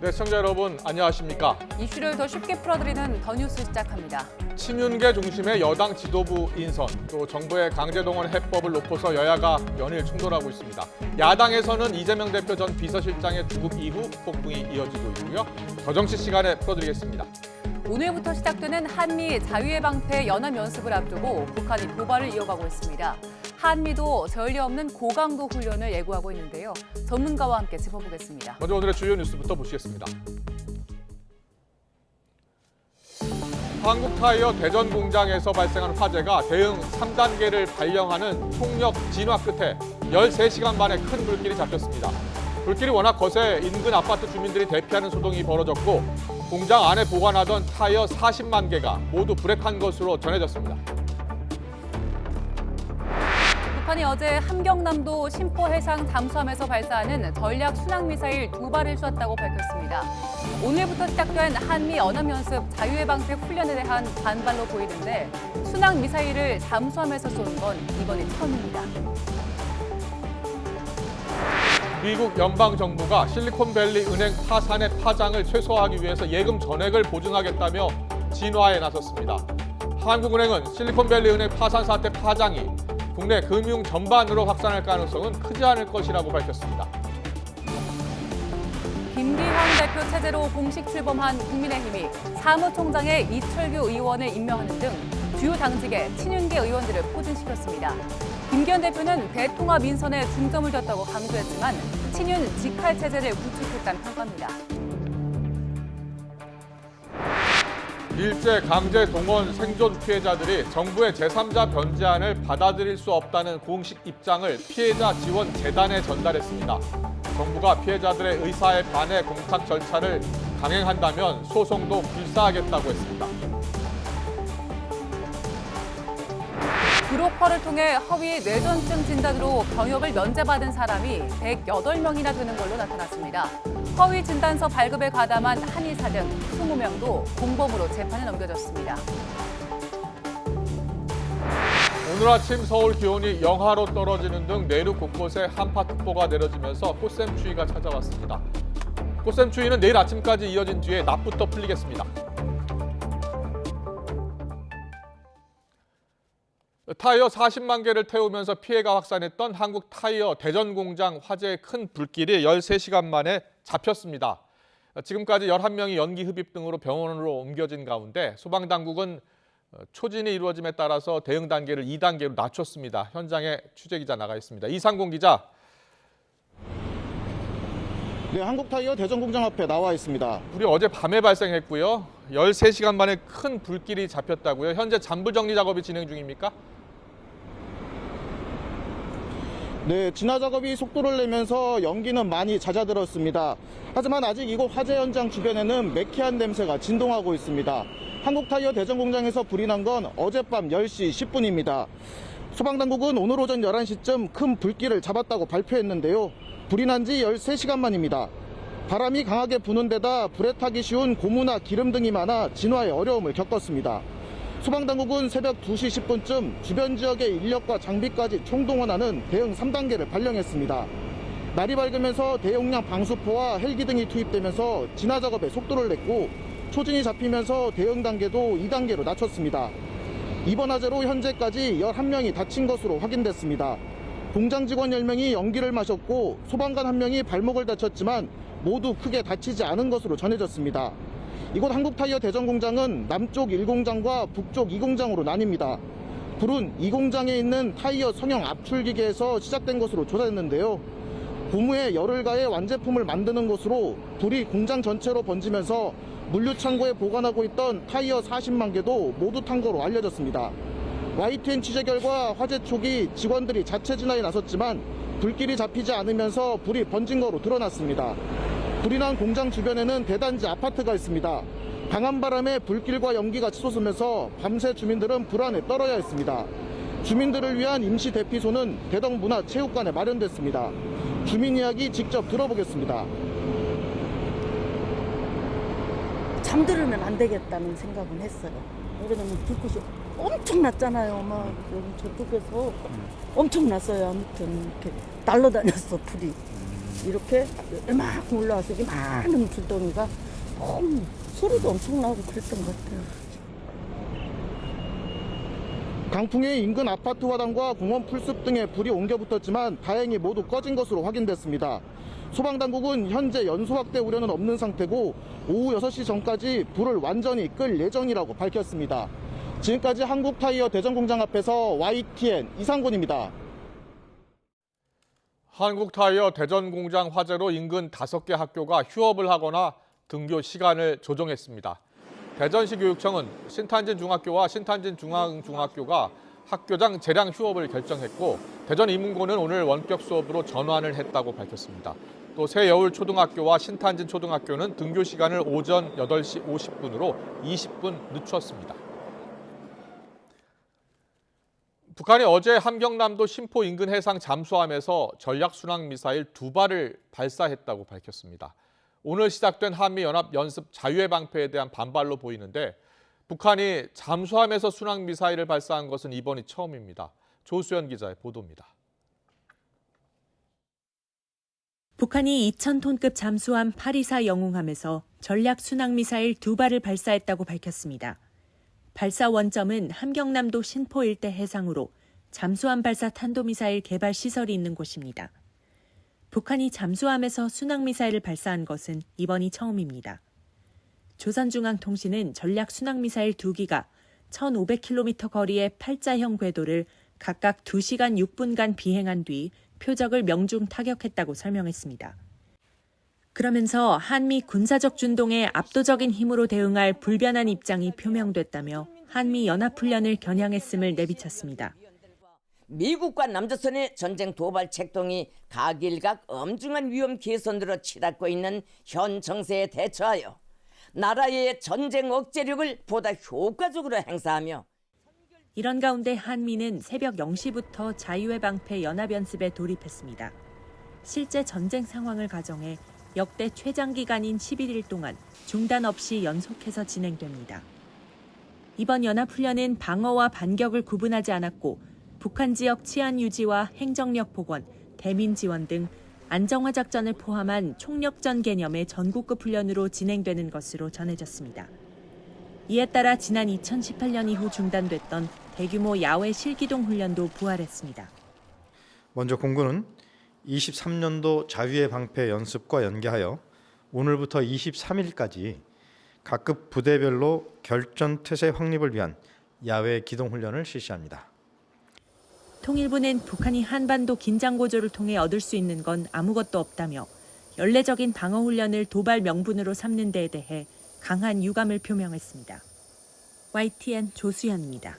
네, 시청자 여러분 안녕하십니까? 이슈를 더 쉽게 풀어드리는 더 뉴스 시작합니다. 친윤계 중심의 여당 지도부 인선, 또 정부의 강제동원 해법을 놓고서 여야가 연일 충돌하고 있습니다. 야당에서는 이재명 대표 전 비서실장의 투국 이후 폭풍이 이어지고 있고요. 더 정치 시간에 풀어드리겠습니다. 오늘부터 시작되는 한미 자유의 방패 연합연습을 앞두고 북한이 도발을 이어가고 있습니다. 한미도 전례 없는 고강도 훈련을 예고하고 있는데요. 전문가와 함께 짚어보겠습니다. 먼저 오늘의 주요 뉴스부터 보시겠습니다. 한국타이어 대전 공장에서 발생한 화재가 대응 3단계를 발령하는 총력 진화 끝에 13시간 만에 큰 불길이 잡혔습니다. 불길이 워낙 거세 인근 아파트 주민들이 대피하는 소동이 벌어졌고 공장 안에 보관하던 타이어 40만 개가 모두 불에 탄 것으로 전해졌습니다. 북한이 어제 함경남도 심포해상 잠수함에서 발사하는 전략 순항미사일 2발을 쐈다고 밝혔습니다. 오늘부터 시작된 한미 연합연습 자유의 방패 훈련에 대한 반발로 보이는데 순항미사일을 잠수함에서 쏘는 건 이번이 처음입니다. 미국 연방정부가 실리콘밸리 은행 파산의 파장을 최소화하기 위해서 예금 전액을 보증하겠다며 진화에 나섰습니다. 한국은행은 실리콘밸리 은행 파산 사태 파장이 국내 금융 전반으로 확산할 가능성은 크지 않을 것이라고 밝혔습니다. 김기현 대표 체제로 공식 출범한 국민의힘이 사무총장에 이철규 의원을 임명하는 등 주요 당직의 친윤계 의원들을 포진시켰습니다. 김기현 대표는 대통합 인선에 중점을 뒀다고 강조했지만 친윤 직할 체제를 구축했다는 평가입니다. 일제 강제 동원 생존 피해자들이 정부의 제3자 변제안을 받아들일 수 없다는 공식 입장을 피해자 지원 재단에 전달했습니다. 정부가 피해자들의 의사에 반해 공탁 절차를 강행한다면 소송도 불사하겠다고 했습니다. 브로커를 통해 허위 뇌전증 진단으로 병역을 면제받은 사람이 108명이나 되는 걸로 나타났습니다. 허위 진단서 발급에 가담한 한의사 등 20명도 공범으로 재판에 넘겨졌습니다. 오늘 아침 서울 기온이 영하로 떨어지는 등 내륙 곳곳에 한파특보가 내려지면서 꽃샘추위가 찾아왔습니다. 꽃샘추위는 내일 아침까지 이어진 뒤에 낮부터 풀리겠습니다. 타이어 40만 개를 태우면서 피해가 확산했던 한국 타이어 대전 공장 화재의 큰 불길이 13시간 만에 잡혔습니다. 지금까지 11명이 연기 흡입 등으로 병원으로 옮겨진 가운데 소방당국은 초진이 이루어짐에 따라서 대응 단계를 2단계로 낮췄습니다. 현장에 취재기자 나가 있습니다. 이상공 기자. 네, 한국타이어 대전 공장 앞에 나와 있습니다. 불이 어제 밤에 발생했고요. 13시간 만에 큰 불길이 잡혔다고요. 현재 잔불 정리 작업이 진행 중입니까? 네, 진화 작업이 속도를 내면서 연기는 많이 잦아들었습니다. 하지만 아직 이곳 화재 현장 주변에는 매캐한 냄새가 진동하고 있습니다. 한국타이어 대전 공장에서 불이 난 건 어젯밤 10시 10분입니다. 소방당국은 오늘 오전 11시쯤 큰 불길을 잡았다고 발표했는데요. 불이 난 지 13시간 만입니다. 바람이 강하게 부는 데다 불에 타기 쉬운 고무나 기름 등이 많아 진화에 어려움을 겪었습니다. 소방당국은 새벽 2시 10분쯤 주변 지역의 인력과 장비까지 총동원하는 대응 3단계를 발령했습니다. 날이 밝으면서 대용량 방수포와 헬기 등이 투입되면서 진화 작업에 속도를 냈고 초진이 잡히면서 대응 단계도 2단계로 낮췄습니다. 이번 화재로 현재까지 11명이 다친 것으로 확인됐습니다. 공장 직원 10명이 연기를 마셨고 소방관 1명이 발목을 다쳤지만 모두 크게 다치지 않은 것으로 전해졌습니다. 이곳 한국타이어 대전 공장은 남쪽 1공장과 북쪽 2공장으로 나뉩니다. 불은 2공장에 있는 타이어 성형 압출기계에서 시작된 것으로 조사됐는데요. 고무에 열을 가해 완제품을 만드는 곳으로 불이 공장 전체로 번지면서 물류창고에 보관하고 있던 타이어 40만 개도 모두 탄 거로 알려졌습니다. YTN 취재 결과 화재 초기 직원들이 자체 진화에 나섰지만 불길이 잡히지 않으면서 불이 번진 거로 드러났습니다. 불이 난 공장 주변에는 대단지 아파트가 있습니다. 강한 바람에 불길과 연기가 치솟으면서 밤새 주민들은 불안에 떨어야 했습니다. 주민들을 위한 임시 대피소는 대덕문화체육관에 마련됐습니다. 주민 이야기 직접 들어보겠습니다. 잠들으면 안 되겠다는 생각은 했어요. 왜냐면 불꽃이 엄청 났잖아요. 막 여기 저쪽에서 엄청 났어요. 아무튼 이렇게 날아다녔어 불이. 이렇게 얼마큼 올라와서 이게 많은 불덩이가 소리도 엄청 나고 그랬던 것 같아요. 강풍에 인근 아파트 화단과 공원 풀숲 등에 불이 옮겨 붙었지만 다행히 모두 꺼진 것으로 확인됐습니다. 소방당국은 현재 연소 확대 우려는 없는 상태고 오후 6시 전까지 불을 완전히 끌 예정이라고 밝혔습니다. 지금까지 한국타이어 대전공장 앞에서 YTN 이상곤입니다. 한국타이어 대전공장 화재로 인근 5개 학교가 휴업을 하거나 등교 시간을 조정했습니다. 대전시 교육청은 신탄진 중학교와 신탄진 중앙중학교가 학교장 재량 휴업을 결정했고 대전 이문고는 오늘 원격 수업으로 전환을 했다고 밝혔습니다. 또 새여울 초등학교와 신탄진 초등학교는 등교 시간을 오전 8시 50분으로 20분 늦췄습니다. 북한이 어제 함경남도 심포 인근 해상 잠수함에서 전략순항미사일 2발을 발사했다고 밝혔습니다. 오늘 시작된 한미연합연습 자유의 방패에 대한 반발로 보이는데 북한이 잠수함에서 순항미사일을 발사한 것은 이번이 처음입니다. 조수연 기자의 보도입니다. 북한이 2,000톤급 잠수함 824 영웅함에서 전략 순항미사일 2발을 발사했다고 밝혔습니다. 발사 원점은 함경남도 신포 일대 해상으로 잠수함 발사 탄도미사일 개발 시설이 있는 곳입니다. 북한이 잠수함에서 순항미사일을 발사한 것은 이번이 처음입니다. 조선중앙통신은 전략 순항미사일 2기가 1,500km 거리의 팔자형 궤도를 각각 2시간 6분간 비행한 뒤 표적을 명중 타격했다고 설명했습니다. 그러면서 한미 군사적 준동에 압도적인 힘으로 대응할 불변한 입장이 표명됐다며 한미 연합훈련을 겨냥했음을 내비쳤습니다. 미국과 남조선의 전쟁 도발 책동이 각일각 엄중한 위험 개선으로 치닫고 있는 현 정세에 대처하여 나라의 전쟁 억제력을 보다 효과적으로 행사하며 이런 가운데 한미는 새벽 0시부터 자유의 방패 연합연습에 돌입했습니다. 실제 전쟁 상황을 가정해 역대 최장기간인 11일 동안 중단 없이 연속해서 진행됩니다. 이번 연합훈련은 방어와 반격을 구분하지 않았고 북한 지역 치안 유지와 행정력 복원, 대민 지원 등 안정화 작전을 포함한 총력전 개념의 전국급 훈련으로 진행되는 것으로 전해졌습니다. 이에 따라 지난 2018년 이후 중단됐던 대규모 야외 실기동 훈련도 부활했습니다. 먼저 공군은 23년도 자유의 방패 연습과 연계하여 오늘부터 23일까지 각급 부대별로 결전 태세 확립을 위한 야외 기동 훈련을 실시합니다. 통일부는 북한이 한반도 긴장 고조를 통해 얻을 수 있는 건 아무것도 없다며 연례적인 방어 훈련을 도발 명분으로 삼는 데에 대해 강한 유감을 표명했습니다. YTN 조수연입니다.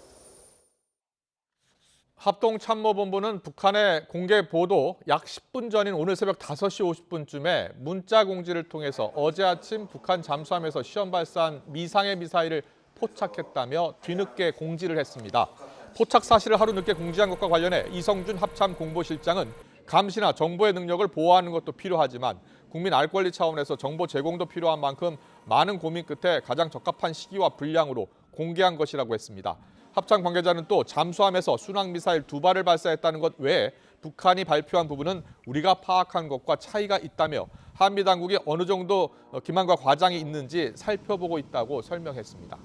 합동참모본부는 북한의 공개 보도 약 10분 전인 오늘 새벽 5시 50분쯤에 문자 공지를 통해서 어제 아침 북한 잠수함에서 시험 발사한 미상의 미사일을 포착했다며 뒤늦게 공지를 했습니다. 포착 사실을 하루 늦게 공지한 것과 관련해 이성준 합참공보실장은 감시나 정보의 능력을 보호하는 것도 필요하지만 국민 알 권리 차원에서 정보 제공도 필요한 만큼 많은 고민 끝에 가장 적합한 시기와 분량으로 공개한 것이라고 했습니다. 합참 관계자는 또 잠수함에서 순항미사일 2발을 발사했다는 것 외에 북한이 발표한 부분은 우리가 파악한 것과 차이가 있다며 한미 당국이 어느 정도 기만과 과장이 있는지 살펴보고 있다고 설명했습니다.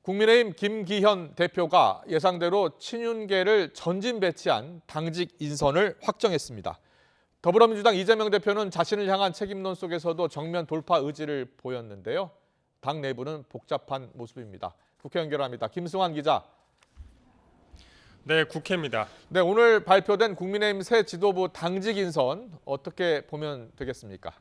국민의힘 김기현 대표가 예상대로 친윤계를 전진 배치한 당직 인선을 확정했습니다. 더불어민주당 이재명 대표는 자신을 향한 책임론 속에서도 정면 돌파 의지를 보였는데요. 당 내부는 복잡한 모습입니다. 국회 연결합니다. 김승환 기자. 네, 국회입니다. 네, 오늘 발표된 국민의힘 새 지도부 당직 인선 어떻게 보면 되겠습니까?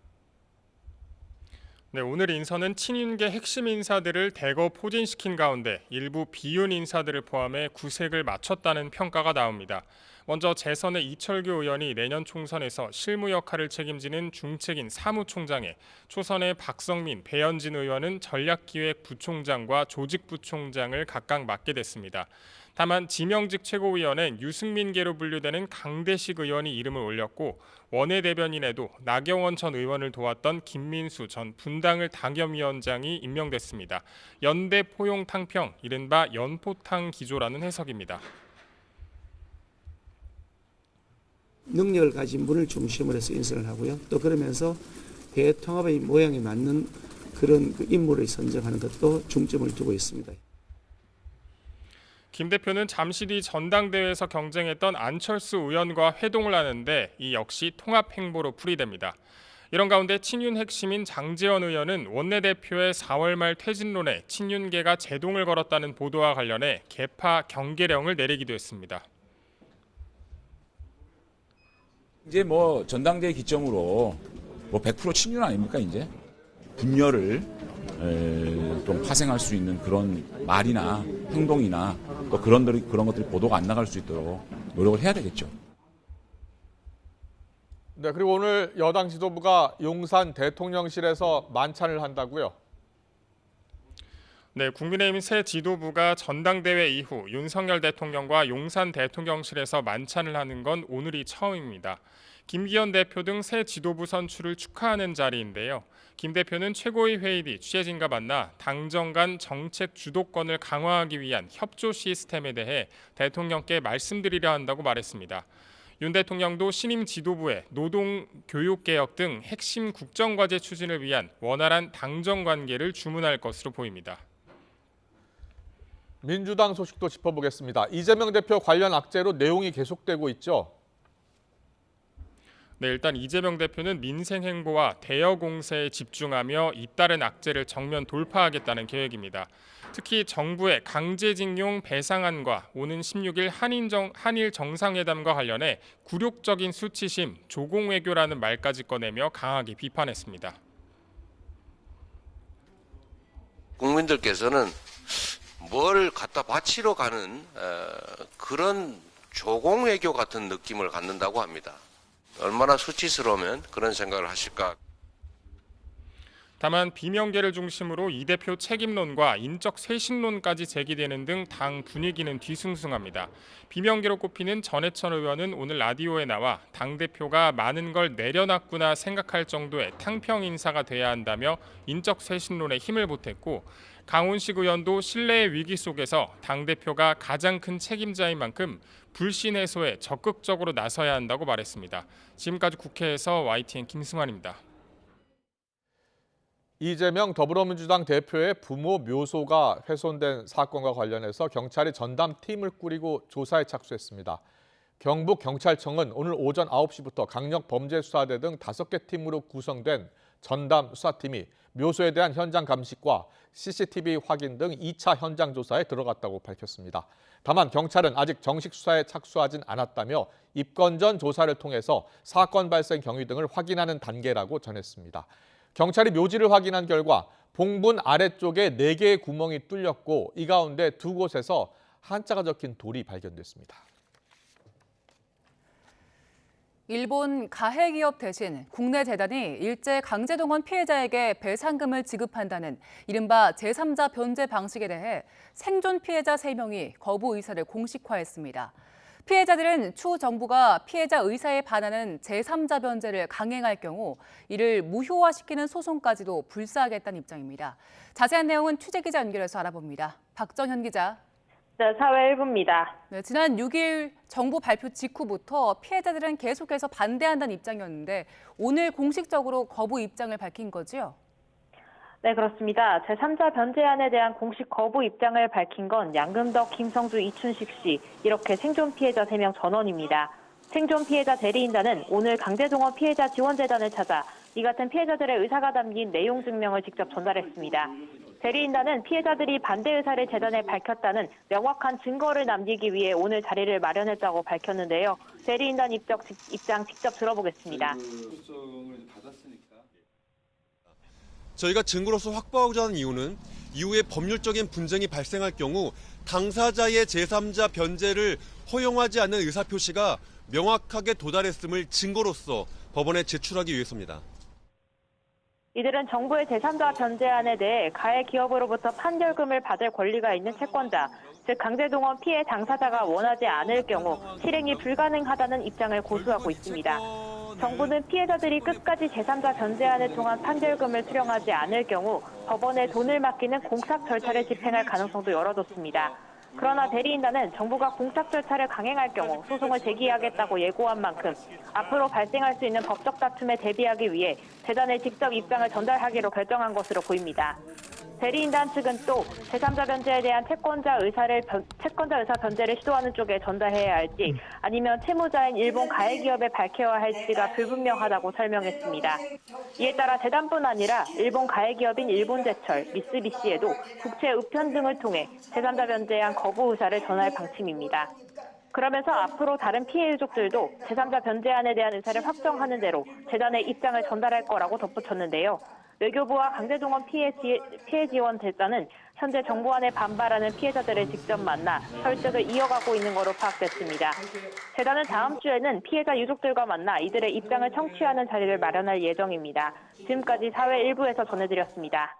네, 오늘 인선은 친윤계 핵심 인사들을 대거 포진시킨 가운데 일부 비윤 인사들을 포함해 구색을 맞췄다는 평가가 나옵니다. 먼저 재선의 이철규 의원이 내년 총선에서 실무 역할을 책임지는 중책인 사무총장에, 초선의 박성민, 배현진 의원은 전략기획부총장과 조직부총장을 각각 맡게 됐습니다. 다만 지명직 최고위원엔 유승민계로 분류되는 강대식 의원이 이름을 올렸고 원외대변인에도 나경원 전 의원을 도왔던 김민수 전 분당을 당협위원장이 임명됐습니다. 연대 포용 탕평, 이른바 연포탕 기조라는 해석입니다. 능력을 가진 분을 중심으로 해서 인선을 하고요. 또 그러면서 배 통합의 모양에 맞는 그런 인물을 선정하는 것도 중점을 두고 있습니다. 김 대표는 잠시 뒤 전당대회에서 경쟁했던 안철수 의원과 회동을 하는데 이 역시 통합 행보로 풀이됩니다. 이런 가운데 친윤 핵심인 장제원 의원은 원내대표의 4월 말 퇴진론에 친윤계가 제동을 걸었다는 보도와 관련해 개파 경계령을 내리기도 했습니다. 이제 뭐 전당대회 기점으로 뭐 100% 친윤 아닙니까 이제 분열을 좀 파생할 수 있는 그런 말이나 행동이나 또 그런 것들이 보도가 안 나갈 수 있도록 노력을 해야 되겠죠. 네, 그리고 오늘 여당 지도부가 용산 대통령실에서 만찬을 한다고요? 네, 국민의힘 새 지도부가 전당대회 이후 윤석열 대통령과 용산 대통령실에서 만찬을 하는 건 오늘이 처음입니다. 김기현 대표 등 새 지도부 선출을 축하하는 자리인데요. 김 대표는 최고위 회의 뒤 취재진과 만나 당정 간 정책 주도권을 강화하기 위한 협조 시스템에 대해 대통령께 말씀드리려 한다고 말했습니다. 윤 대통령도 신임 지도부에 노동, 교육 개혁 등 핵심 국정과제 추진을 위한 원활한 당정 관계를 주문할 것으로 보입니다. 민주당 소식도 짚어보겠습니다. 이재명 대표 관련 악재로 내용이 계속되고 있죠? 네, 일단 이재명 대표는 민생 행보와 대여 공세에 집중하며 잇따른 악재를 정면 돌파하겠다는 계획입니다. 특히 정부의 강제징용 배상안과 오는 16일 한일 정상회담과 관련해 굴욕적인 수치심, 조공외교라는 말까지 꺼내며 강하게 비판했습니다. 국민들께서는 뭘 갖다 바치러 가는 그런 조공외교 같은 느낌을 갖는다고 합니다. 얼마나 수치스러우면 그런 생각을 하실까. 다만 비명계를 중심으로 이 대표 책임론과 인적 쇄신론까지 제기되는 등 당 분위기는 뒤숭숭합니다. 비명계로 꼽히는 전해천 의원은 오늘 라디오에 나와 당대표가 많은 걸 내려놨구나 생각할 정도의 탕평 인사가 돼야 한다며 인적 쇄신론에 힘을 보탰고, 강훈식 의원도 신뢰의 위기 속에서 당대표가 가장 큰 책임자인 만큼 불신 해소에 적극적으로 나서야 한다고 말했습니다. 지금까지 국회에서 YTN 김승환입니다. 이재명 더불어민주당 대표의 부모 묘소가 훼손된 사건과 관련해서 경찰이 전담팀을 꾸리고 조사에 착수했습니다. 경북경찰청은 오늘 오전 9시부터 강력범죄수사대 등 5개 팀으로 구성된 전담 수사팀이 묘소에 대한 현장 감식과 CCTV 확인 등 2차 현장 조사에 들어갔다고 밝혔습니다. 다만 경찰은 아직 정식 수사에 착수하진 않았다며 입건 전 조사를 통해서 사건 발생 경위 등을 확인하는 단계라고 전했습니다. 경찰이 묘지를 확인한 결과 봉분 아래쪽에 4개의 구멍이 뚫렸고 이 가운데 2곳에서 한자가 적힌 돌이 발견됐습니다. 일본 가해기업 대신 국내 재단이 일제 강제동원 피해자에게 배상금을 지급한다는 이른바 제3자 변제 방식에 대해 생존 피해자 3명이 거부 의사를 공식화했습니다. 피해자들은 추후 정부가 피해자 의사에 반하는 제3자 변제를 강행할 경우 이를 무효화시키는 소송까지도 불사하겠다는 입장입니다. 자세한 내용은 취재기자 연결해서 알아봅니다. 박정현 기자. 네, 사회 1부입니다. 네, 지난 6일 정부 발표 직후부터 피해자들은 계속해서 반대한다는 입장이었는데 오늘 공식적으로 거부 입장을 밝힌 거죠? 네, 그렇습니다. 제3자 변제안에 대한 공식 거부 입장을 밝힌 건 양금덕, 김성주, 이춘식 씨 이렇게 생존 피해자 3명 전원입니다. 생존 피해자 대리인단은 오늘 강제동원 피해자 지원재단을 찾아 이 같은 피해자들의 의사가 담긴 내용 증명을 직접 전달했습니다. 대리인단은 피해자들이 반대 의사를 재단에 밝혔다는 명확한 증거를 남기기 위해 오늘 자리를 마련했다고 밝혔는데요. 대리인단 입장 직접 들어보겠습니다. 저희가 증거로서 확보하고자 하는 이유는 이후에 법률적인 분쟁이 발생할 경우 당사자의 제3자 변제를 허용하지 않는 의사표시가 명확하게 도달했음을 증거로서 법원에 제출하기 위해서입니다. 이들은 정부의 제3자 변제안에 대해 가해 기업으로부터 판결금을 받을 권리가 있는 채권자, 즉 강제동원 피해 당사자가 원하지 않을 경우 실행이 불가능하다는 입장을 고수하고 있습니다. 정부는 피해자들이 끝까지 제3자 변제안을 통한 판결금을 수령하지 않을 경우 법원에 돈을 맡기는 공삭 절차를 집행할 가능성도 열어뒀습니다. 그러나 대리인단은 정부가 공탁 절차를 강행할 경우 소송을 제기하겠다고 예고한 만큼 앞으로 발생할 수 있는 법적 다툼에 대비하기 위해 재단에 직접 입장을 전달하기로 결정한 것으로 보입니다. 대리인단 측은 또 제3자 변제에 대한 채권자 의사 변제를 시도하는 쪽에 전달해야 할지 아니면 채무자인 일본 가해기업에 밝혀야 할지가 불분명하다고 설명했습니다. 이에 따라 재단뿐 아니라 일본 가해기업인 일본제철, 미쓰비시에도 국채 우편 등을 통해 제3자 변제안 거부 의사를 전할 방침입니다. 그러면서 앞으로 다른 피해 유족들도 제3자 변제안에 대한 의사를 확정하는 대로 재단에 입장을 전달할 거라고 덧붙였는데요. 외교부와 강제동원 피해 지원 대단은 현재 정부안에 반발하는 피해자들을 직접 만나 설득을 이어가고 있는 것으로 파악됐습니다. 재단은 다음 주에는 피해자 유족들과 만나 이들의 입장을 청취하는 자리를 마련할 예정입니다. 지금까지 사회 일부에서 전해드렸습니다.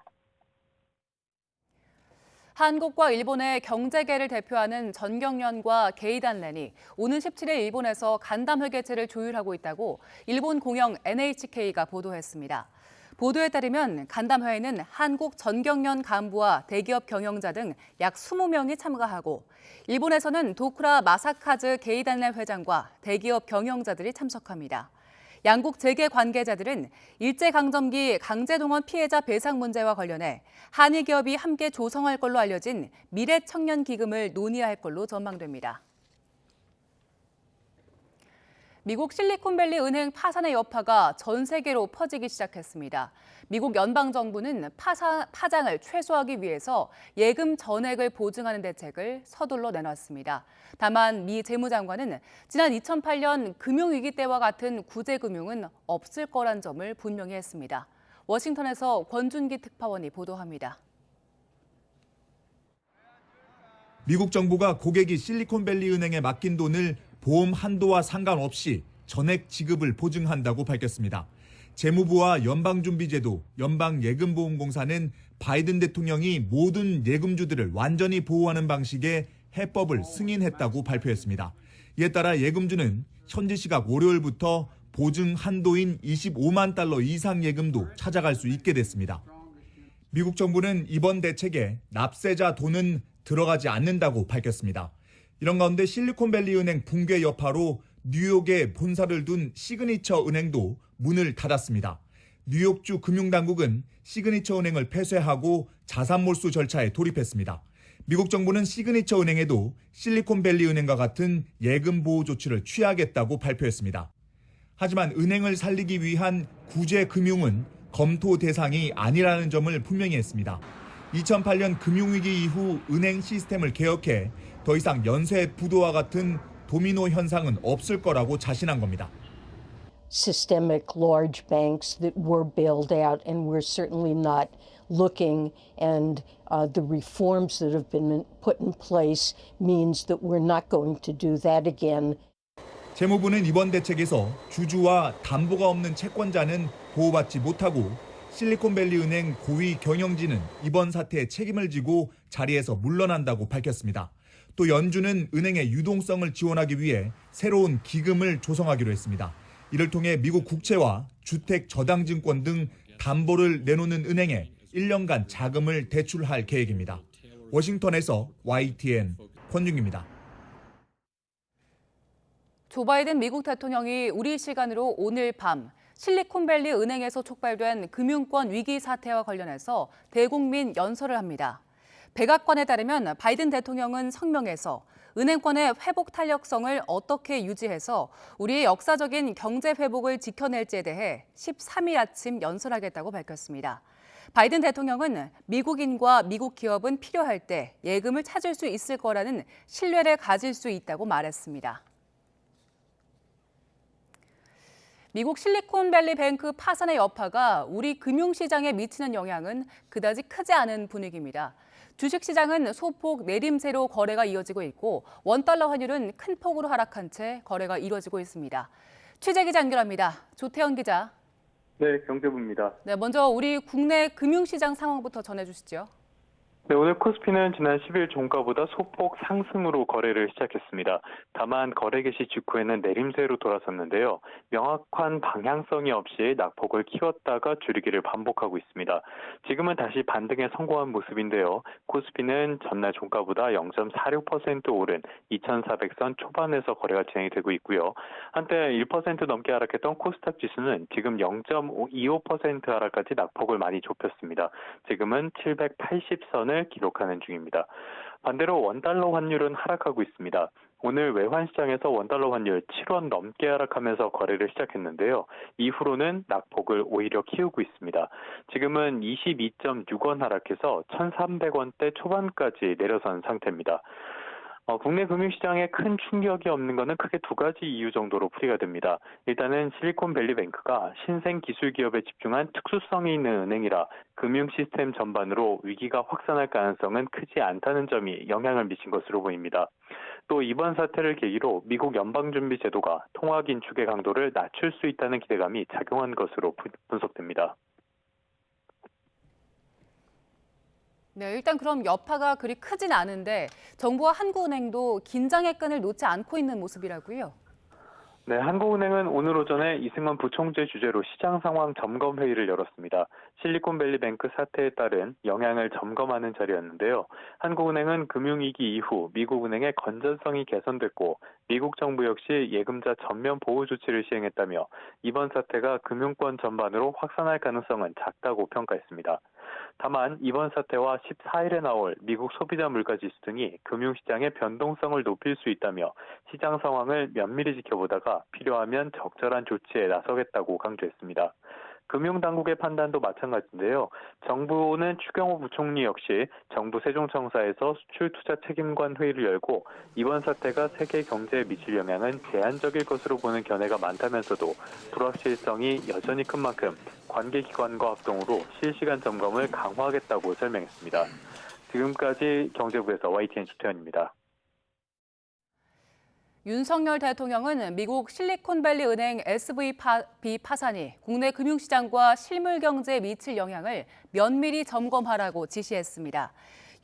한국과 일본의 경제계를 대표하는 전경련과 게이단렌이 오는 17일 일본에서 간담회 개최를 조율하고 있다고 일본 공영 NHK가 보도했습니다. 보도에 따르면 간담회에는 한국 전경련 간부와 대기업 경영자 등 약 20명이 참가하고 일본에서는 도쿠라 마사카즈 게이단렌 회장과 대기업 경영자들이 참석합니다. 양국 재계 관계자들은 일제강점기 강제동원 피해자 배상 문제와 관련해 한일 기업이 함께 조성할 걸로 알려진 미래청년기금을 논의할 걸로 전망됩니다. 미국 실리콘밸리 은행 파산의 여파가 전 세계로 퍼지기 시작했습니다. 미국 연방정부는 파장을 최소화하기 위해서 예금 전액을 보증하는 대책을 서둘러 내놨습니다. 다만 미 재무장관은 지난 2008년 금융위기 때와 같은 구제금융은 없을 거란 점을 분명히 했습니다. 워싱턴에서 권준기 특파원이 보도합니다. 미국 정부가 고객이 실리콘밸리 은행에 맡긴 돈을 보험 한도와 상관없이 전액 지급을 보증한다고 밝혔습니다. 재무부와 연방준비제도, 연방예금보험공사는 바이든 대통령이 모든 예금주들을 완전히 보호하는 방식의 해법을 승인했다고 발표했습니다. 이에 따라 예금주는 현지 시각 월요일부터 보증 한도인 25만 달러 이상 예금도 찾아갈 수 있게 됐습니다. 미국 정부는 이번 대책에 납세자 돈은 들어가지 않는다고 밝혔습니다. 이런 가운데 실리콘밸리 은행 붕괴 여파로 뉴욕에 본사를 둔 시그니처 은행도 문을 닫았습니다. 뉴욕주 금융당국은 시그니처 은행을 폐쇄하고 자산 몰수 절차에 돌입했습니다. 미국 정부는 시그니처 은행에도 실리콘밸리 은행과 같은 예금 보호 조치를 취하겠다고 발표했습니다. 하지만 은행을 살리기 위한 구제 금융은 검토 대상이 아니라는 점을 분명히 했습니다. 2008년 금융위기 이후 은행 시스템을 개혁해 더 이상 연쇄 부도와 같은 도미노 현상은 없을 거라고 자신한 겁니다. Systemic large banks that were bailed out, and we're certainly not looking, and the reforms that have been put in place means that we're not going to do that again. 재무부는 이번 대책에서 주주와 담보가 없는 채권자는 보호받지 못하고 실리콘밸리 은행 고위 경영진은 이번 사태에 책임을 지고 자리에서 물러난다고 밝혔습니다. 또 연준은 은행의 유동성을 지원하기 위해 새로운 기금을 조성하기로 했습니다. 이를 통해 미국 국채와 주택 저당증권 등 담보를 내놓는 은행에 1년간 자금을 대출할 계획입니다. 워싱턴에서 YTN 권준기입니다. 조 바이든 미국 대통령이 우리 시간으로 오늘 밤 실리콘밸리 은행에서 촉발된 금융권 위기 사태와 관련해서 대국민 연설을 합니다. 백악관에 따르면 바이든 대통령은 성명에서 은행권의 회복 탄력성을 어떻게 유지해서 우리의 역사적인 경제 회복을 지켜낼지에 대해 13일 아침 연설하겠다고 밝혔습니다. 바이든 대통령은 미국인과 미국 기업은 필요할 때 예금을 찾을 수 있을 거라는 신뢰를 가질 수 있다고 말했습니다. 미국 실리콘밸리 뱅크 파산의 여파가 우리 금융시장에 미치는 영향은 그다지 크지 않은 분위기입니다. 주식시장은 소폭 내림세로 거래가 이어지고 있고 원달러 환율은 큰 폭으로 하락한 채 거래가 이루어지고 있습니다. 취재기자 연결합니다. 조태현 기자. 네, 경제부입니다. 네, 먼저 우리 국내 금융시장 상황부터 전해주시죠. 네, 오늘 코스피는 지난 10일 종가보다 소폭 상승으로 거래를 시작했습니다. 다만 거래 개시 직후에는 내림세로 돌아섰는데요. 명확한 방향성이 없이 낙폭을 키웠다가 줄이기를 반복하고 있습니다. 지금은 다시 반등에 성공한 모습인데요. 코스피는 전날 종가보다 0.46% 오른 2,400선 초반에서 거래가 진행이 되고 있고요. 한때 1% 넘게 하락했던 코스닥 지수는 지금 0.25% 하락까지 낙폭을 많이 좁혔습니다. 지금은 780선을 기록하는 중입니다. 반대로 원달러 환율은 하락하고 있습니다. 오늘 외환시장에서 원달러 환율 7원 넘게 하락하면서 거래를 시작했는데요. 이후로는 낙폭을 오히려 키우고 있습니다. 지금은 22.6원 하락해서 1,300원대 초반까지 내려선 상태입니다. 국내 금융시장에 큰 충격이 없는 것은 크게 두 가지 이유 정도로 풀이가 됩니다. 일단은 실리콘밸리뱅크가 신생 기술 기업에 집중한 특수성이 있는 은행이라 금융 시스템 전반으로 위기가 확산할 가능성은 크지 않다는 점이 영향을 미친 것으로 보입니다. 또 이번 사태를 계기로 미국 연방준비제도가 통화 긴축의 강도를 낮출 수 있다는 기대감이 작용한 것으로 분석됩니다. 네, 일단 그럼 여파가 그리 크진 않은데 정부와 한국은행도 긴장의 끈을 놓지 않고 있는 모습이라고요? 네, 한국은행은 오늘 오전에 이승만 부총재 주재로 시장 상황 점검 회의를 열었습니다. 실리콘밸리뱅크 사태에 따른 영향을 점검하는 자리였는데요. 한국은행은 금융위기 이후 미국은행의 건전성이 개선됐고 미국 정부 역시 예금자 전면 보호 조치를 시행했다며 이번 사태가 금융권 전반으로 확산할 가능성은 작다고 평가했습니다. 다만 이번 사태와 14일에 나올 미국 소비자 물가지수 등이 금융시장의 변동성을 높일 수 있다며 시장 상황을 면밀히 지켜보다가 필요하면 적절한 조치에 나서겠다고 강조했습니다. 금융당국의 판단도 마찬가지인데요. 정부는 추경호 부총리 역시 정부 세종청사에서 수출투자 책임관 회의를 열고 이번 사태가 세계 경제에 미칠 영향은 제한적일 것으로 보는 견해가 많다면서도 불확실성이 여전히 큰 만큼 관계기관과 합동으로 실시간 점검을 강화하겠다고 설명했습니다. 지금까지 경제부에서 YTN 주태현입니다. 윤석열 대통령은 미국 실리콘밸리 은행 SVB 파산이 국내 금융시장과 실물 경제에 미칠 영향을 면밀히 점검하라고 지시했습니다.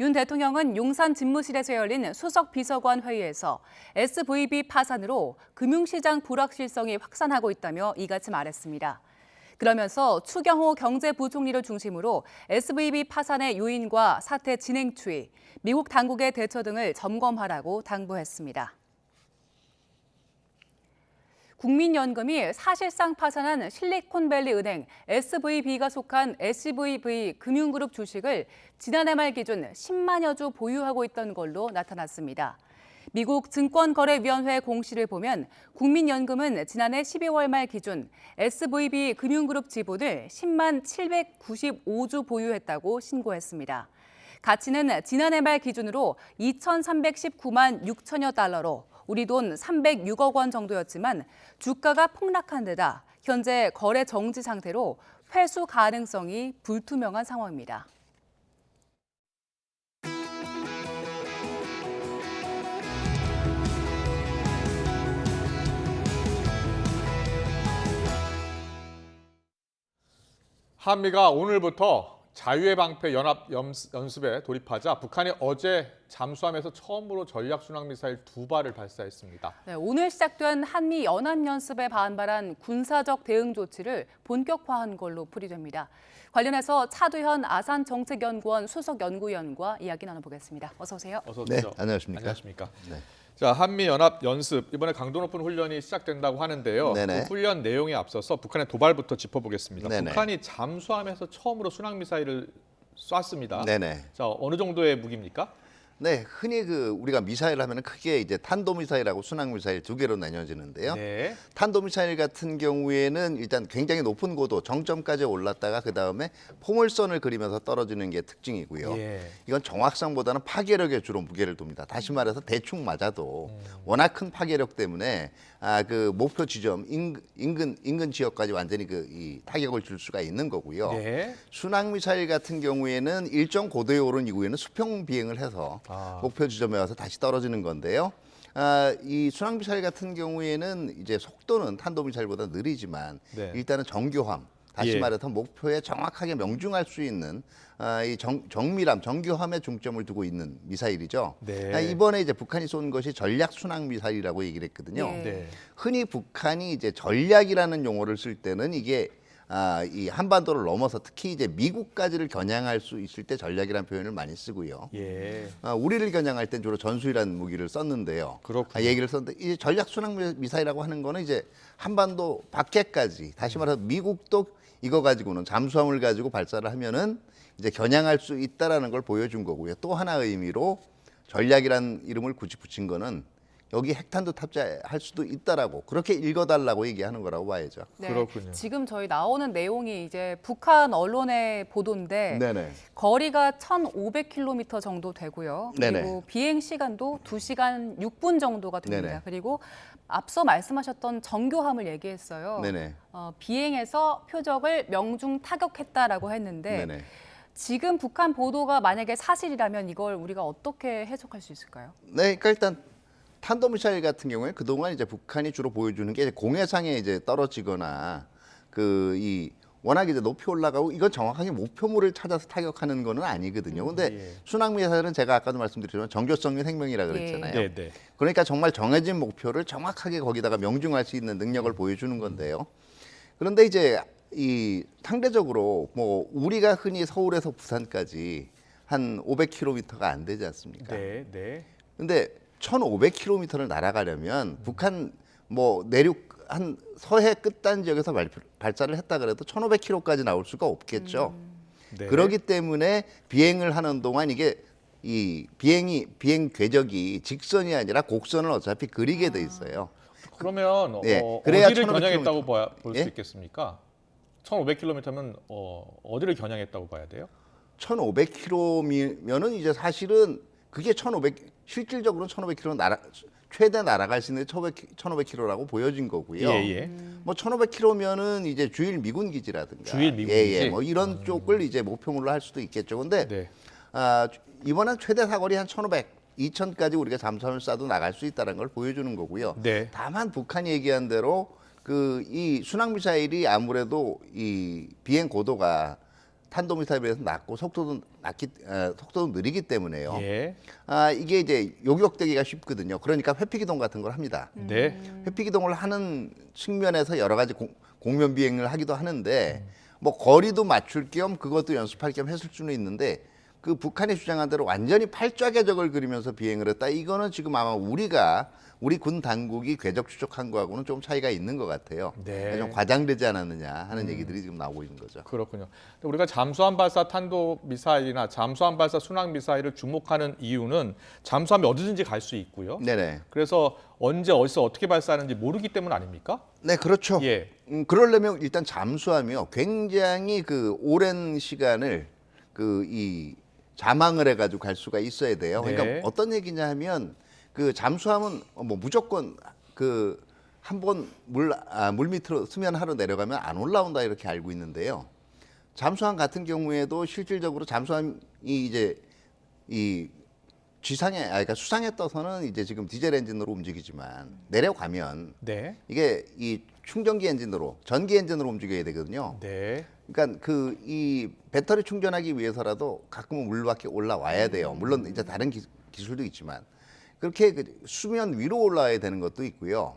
윤 대통령은 용산 집무실에서 열린 수석 비서관 회의에서 SVB 파산으로 금융시장 불확실성이 확산하고 있다며 이같이 말했습니다. 그러면서 추경호 경제부총리를 중심으로 SVB 파산의 요인과 사태 진행 추이, 미국 당국의 대처 등을 점검하라고 당부했습니다. 국민연금이 사실상 파산한 실리콘밸리 은행 SVB가 속한 SVB 금융그룹 주식을 지난해 말 기준 10만여 주 보유하고 있던 걸로 나타났습니다. 미국 증권거래위원회 공시를 보면 국민연금은 지난해 12월 말 기준 SVB 금융그룹 지분을 10만 795주 보유했다고 신고했습니다. 가치는 지난해 말 기준으로 2,319만 6천여 달러로 우리 돈 306억 원 정도였지만 주가가 폭락한 데다 현재 거래 정지 상태로 회수 가능성이 불투명한 상황입니다. 한미가 오늘부터 자유의 방패 연합 연습에 돌입하자 북한이 어제 잠수함에서 처음으로 전략순항미사일 2발을 발사했습니다. 네, 오늘 시작된 한미 연합연습에 반발한 군사적 대응 조치를 본격화한 걸로 풀이됩니다. 관련해서 차두현 아산정책연구원 수석연구위원과 이야기 나눠보겠습니다. 어서 오세요. 어서 오세요. 네, 안녕하십니까. 안녕하십니까. 네. 자, 한미 연합 연습 이번에 강도 높은 훈련이 시작된다고 하는데요. 그 훈련 내용에 앞서서 북한의 도발부터 짚어보겠습니다. 네네. 북한이 잠수함에서 처음으로 순항 미사일을 쐈습니다. 네네. 자, 어느 정도의 무기입니까? 네, 흔히 우리가 미사일 하면은 크게 이제 탄도미사일하고 순항미사일 두 개로 나뉘어지는데요. 네. 탄도미사일 같은 경우에는 일단 굉장히 높은 고도 정점까지 올랐다가 그 다음에 포물선을 그리면서 떨어지는 게 특징이고요. 예. 이건 정확성보다는 파괴력에 주로 무게를 둡니다. 다시 말해서 대충 맞아도 워낙 큰 파괴력 때문에 그 목표 지점 인근 지역까지 완전히 이 타격을 줄 수가 있는 거고요. 네. 순항미사일 같은 경우에는 일정 고도에 오른 이후에는 수평 비행을 해서 목표 지점에 와서 다시 떨어지는 건데요. 이 순항미사일 같은 경우에는 이제 속도는 탄도미사일보다 느리지만 일단은 정교함, 다시 예. 말해서 목표에 정확하게 명중할 수 있는 이 정밀함, 정교함에 중점을 두고 있는 미사일이죠. 네. 이번에 이제 북한이 쏜 것이 전략 순항 미사일이라고 얘기를 했거든요. 네. 흔히 북한이 이제 전략이라는 용어를 쓸 때는 이게 이 한반도를 넘어서 특히 이제 미국까지를 겨냥할 수 있을 때 전략이라는 표현을 많이 쓰고요. 예. 우리를 겨냥할 땐 주로 전술이라는 무기를 썼는데요. 그렇군요. 얘기를 썼는데 이 전략 순항 미사일이라고 하는 거는 이제 한반도 밖에까지 다시 말해서 미국도 이거 가지고는 잠수함을 가지고 발사를 하면은 이제 겨냥할 수 있다라는 걸 보여준 거고요. 또 하나 의미로 전략이라는 이름을 굳이 붙인 거는 여기 핵탄두 탑재할 수도 있다라고 그렇게 읽어달라고 얘기하는 거라고 봐야죠. 네, 그렇군요. 지금 저희 나오는 내용이 이제 북한 언론의 보도인데 네네. 거리가 1,500km 정도 되고요. 그리고 네네. 비행 시간도 2시간 6분 정도가 됩니다. 네네. 그리고 앞서 말씀하셨던 정교함을 얘기했어요. 네네. 비행해서 표적을 명중 타격했다라고 했는데 네네. 지금 북한 보도가 만약에 사실이라면 이걸 우리가 어떻게 해석할 수 있을까요? 네, 그러니까 일단 탄도미사일 같은 경우에 그동안 이제 북한이 주로 보여주는 게 이제 공해상에 이제 떨어지거나 워낙 이제 높이 올라가고 이건 정확하게 목표물을 찾아서 타격하는 거는 아니거든요. 근데 예. 순항미사일은 제가 아까도 말씀드렸지만 정교성이 생명이라 그랬잖아요. 네, 네. 그러니까 정말 정해진 목표를 정확하게 거기다가 명중할 수 있는 능력을 보여주는 건데요. 그런데 이제 이 상대적으로 뭐 우리가 흔히 서울에서 부산까지 한 500km가 안 되지 않습니까? 네, 네. 근데 1,500km를 날아가려면 북한 뭐 내륙 한 서해 끝단 지역에서 발사를 했다 그래도 1,500km까지 나올 수가 없겠죠. 네. 그렇기 때문에 비행을 하는 동안 이게 이 비행 궤적이 직선이 아니라 곡선을 어차피 그리게 돼 있어요. 그러면 예, 어디를 1500km. 겨냥했다고 볼 수 예? 있겠습니까? 1,500km면 어디를 겨냥했다고 봐야 돼요? 1,500km면은 이제 사실은 그게 실질적으로는 1,500km 최대 날아갈 수 있는 1,500km라고 보여진 거고요. 예, 예. 뭐 1,500km면은 이제 주일 미군 기지라든가, 주일 미군 기지? 예, 뭐 이런 쪽을 이제 목표물로 할 수도 있겠죠. 근데 네. 이번엔 최대 사거리 한 1,500, 2,000까지 우리가 잠수함을 쏴도 나갈 수 있다는 걸 보여주는 거고요. 네. 다만 북한이 얘기한 대로 이 순항 미사일이 아무래도 이 비행 고도가 탄도미사일에 비해서 낮고 속도도 느리기 때문에요. 예. 이게 이제 요격되기가 쉽거든요. 그러니까 회피기동 같은 걸 합니다. 네. 회피기동을 하는 측면에서 여러 가지 공면 비행을 하기도 하는데 뭐 거리도 맞출 겸 그것도 연습할 겸 했을 수는 있는데 그 북한이 주장한 대로 완전히 팔좌 궤적을 그리면서 비행을 했다. 이거는 지금 아마 우리 군 당국이 궤적 추적한 거하고는 좀 차이가 있는 것 같아요. 네. 좀 과장되지 않았느냐 하는 얘기들이 지금 나오고 있는 거죠. 그렇군요. 우리가 잠수함 발사 탄도 미사일이나 잠수함 발사 순항 미사일을 주목하는 이유는 잠수함이 어디든지 갈 수 있고요. 네네. 그래서 언제 어디서 어떻게 발사하는지 모르기 때문 아닙니까? 네, 그렇죠. 예. 그러려면 일단 잠수함이요. 굉장히 그 오랜 시간을 이 자망을 해가지고 갈 수가 있어야 돼요. 네. 그러니까 어떤 얘기냐 하면 그 잠수함은 뭐 무조건 한 번 물 밑으로 수면 하러 내려가면 안 올라온다 이렇게 알고 있는데요. 잠수함 같은 경우에도 실질적으로 잠수함이 이제 이 그러니까 수상에 떠서는 이제 지금 디젤 엔진으로 움직이지만 내려가면 네. 이게 이 충전기 엔진으로 전기 엔진으로 움직여야 되거든요. 네. 그러니까 이 배터리 충전하기 위해서라도 가끔은 물 밖에 올라와야 돼요. 물론 이제 다른 기술도 있지만 그렇게 수면 위로 올라와야 되는 것도 있고요.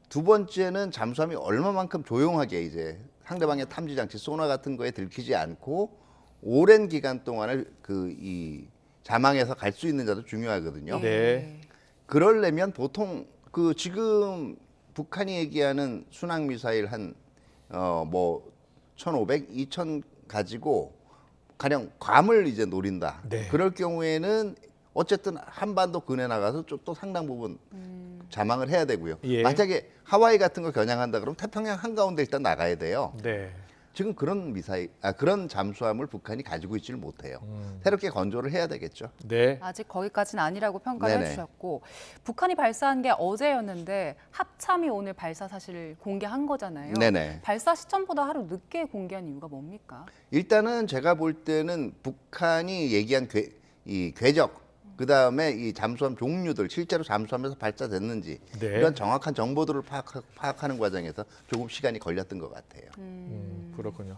두 번째는 잠수함이 얼마만큼 조용하게 이제 상대방의 탐지 장치 소나 같은 거에 들키지 않고 오랜 기간 동안을 이 자망에서 갈 수 있는지도 중요하거든요. 네. 그러려면 보통 지금 북한이 얘기하는 순항 미사일 한 1,500, 2,000 가지고 가령 괌을 이제 노린다. 네. 그럴 경우에는 어쨌든 한반도 근해 나가서 또 상당 부분 자망을 해야 되고요. 예. 만약에 하와이 같은 거 겨냥한다 그러면 태평양 한가운데 일단 나가야 돼요. 네. 지금 그런 잠수함을 북한이 가지고 있지를 못해요. 새롭게 건조를 해야 되겠죠. 네. 아직 거기까지는 아니라고 평가를 네네. 해주셨고 북한이 발사한 게 어제였는데 합참이 오늘 발사 사실을 공개한 거잖아요. 네네. 발사 시점보다 하루 늦게 공개한 이유가 뭡니까? 일단은 제가 볼 때는 북한이 얘기한 이 궤적 그다음에 이 잠수함 종류들 실제로 잠수함에서 발사됐는지 네. 이런 정확한 정보들을 파악하는 과정에서 조금 시간이 걸렸던 것 같아요. 그렇군요.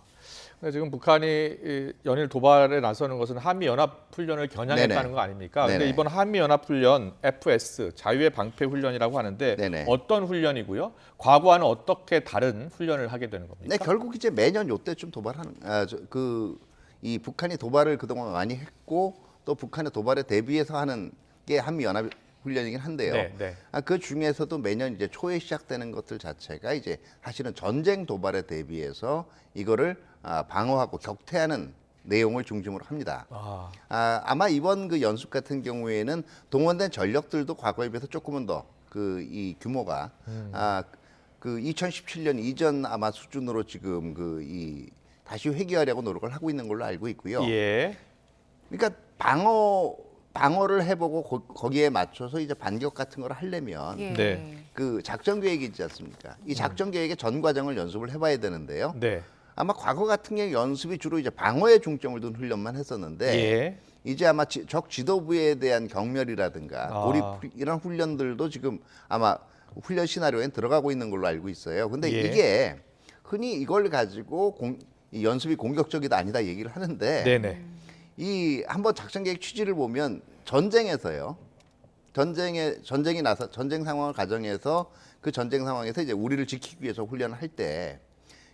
근데 지금 북한이 이 연일 도발에 나서는 것은 한미 연합 훈련을 겨냥했다는 네네. 거 아닙니까? 근데 네네. 이번 한미 연합 훈련 FS 자유의 방패 훈련이라고 하는데 네네. 어떤 훈련이고요? 과거와는 어떻게 다른 훈련을 하게 되는 겁니까? 네, 결국 이제 매년 요때쯤 도발하는 이 북한이 도발을 그동안 많이 했고 또 북한의 도발에 대비해서 하는 게 한미 연합 훈련이긴 한데요. 네, 네. 그 중에서도 매년 이제 초에 시작되는 것들 자체가 이제 사실은 전쟁 도발에 대비해서 이거를 방어하고 격퇴하는 내용을 중심으로 합니다. 아마 이번 그 연습 같은 경우에는 동원된 전력들도 과거에 비해서 조금은 더 그 이 규모가 그 2017년 이전 아마 수준으로 지금 다시 회귀하려고 노력을 하고 있는 걸로 알고 있고요. 예. 그러니까 방어를 해보고 거기에 맞춰서 이제 반격 같은 걸 하려면 네. 그 작전 계획이 있지 않습니까? 이 작전 계획의 전 과정을 연습을 해봐야 되는데요. 네. 아마 과거 같은 경우 연습이 주로 이제 방어에 중점을 둔 훈련만 했었는데 예. 이제 아마 적 지도부에 대한 경멸이라든가 고립 이런 훈련들도 지금 아마 훈련 시나리오에 들어가고 있는 걸로 알고 있어요. 근데 예. 이게 흔히 이걸 가지고 이 연습이 공격적이다 아니다 얘기를 하는데 네네. 이 한번 작전 계획 취지를 보면 전쟁에서요. 전쟁이 나서 전쟁 상황을 가정해서 그 전쟁 상황에서 이제 우리를 지키기 위해서 훈련을 할 때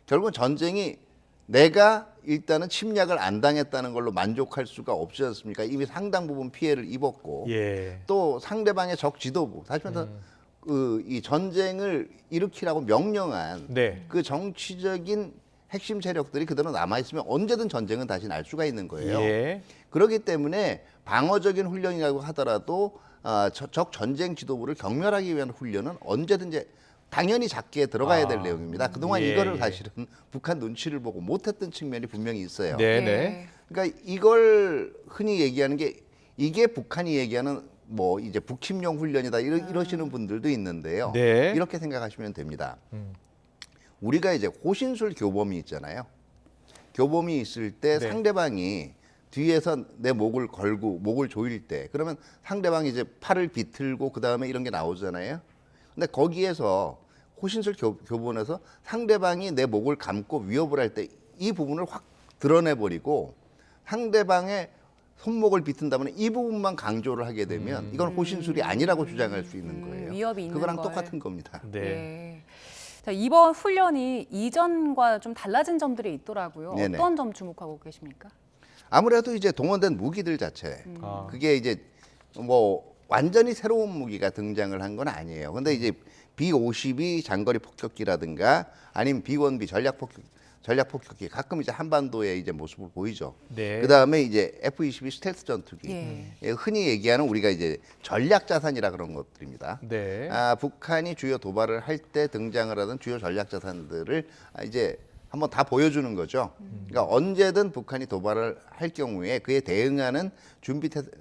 결국은 전쟁이 내가 일단은 침략을 안 당했다는 걸로 만족할 수가 없지 않습니까? 이미 상당 부분 피해를 입었고 예. 또 상대방의 적 지도부 다시 말해서 이 전쟁을 일으키라고 명령한 네. 그 정치적인 핵심 세력들이 그대로 남아있으면 언제든 전쟁은 다시 날 수가 있는 거예요. 예. 그렇기 때문에 방어적인 훈련이라고 하더라도 적 전쟁 지도부를 경멸하기 위한 훈련은 언제든지 당연히 작게 들어가야 될 내용입니다. 그동안 예, 이거를 예. 사실은 북한 눈치를 보고 못했던 측면이 분명히 있어요. 네네. 그러니까 이걸 흔히 얘기하는 게 이게 북한이 얘기하는 뭐 이제 북침용 훈련이다 이러시는 분들도 있는데요. 네. 이렇게 생각하시면 됩니다. 우리가 이제 호신술 교범이 있잖아요. 교범이 있을 때 네. 상대방이 뒤에서 내 목을 걸고 목을 조일 때 그러면 상대방이 이제 팔을 비틀고 그 다음에 이런 게 나오잖아요. 근데 거기에서 호신술 교본에서 상대방이 내 목을 감고 위협을 할 때 이 부분을 확 드러내버리고 상대방의 손목을 비튼다면 이 부분만 강조를 하게 되면 이건 호신술이 아니라고 주장할 수 있는 거예요. 위협이 있는 그거랑 걸. 똑같은 겁니다. 네. 자, 이번 훈련이 이전과 좀 달라진 점들이 있더라고요. 네네. 어떤 점 주목하고 계십니까? 아무래도 이제 동원된 무기들 자체 그게 이제 뭐 완전히 새로운 무기가 등장을 한 건 아니에요. 근데 이제 B-52 장거리 폭격기라든가 아니면 B-1B 전략 폭격기 가끔 이제 한반도에 이제 모습을 보이죠. 네. 그다음에 이제 F-22 스텔스 전투기 예. 흔히 얘기하는 우리가 이제 전략 자산이라 그런 것들입니다. 네. 북한이 주요 도발을 할 때 등장을 하던 주요 전략 자산들을 이제 한번 다 보여주는 거죠. 그러니까 언제든 북한이 도발을 할 경우에 그에 대응하는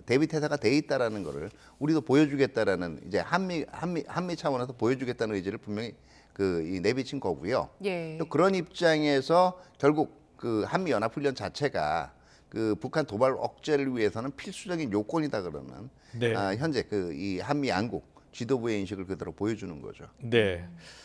대비 태세가 돼 있다라는 거를 우리도 보여주겠다라는 이제 한미 차원에서 보여주겠다는 의지를 분명히 내비친 거고요. 예. 또 그런 입장에서 결국 그 한미 연합 훈련 자체가 그 북한 도발 억제를 위해서는 필수적인 요건이다 그러는 네. 현재 이 한미 양국 지도부의 인식을 그대로 보여주는 거죠. 네.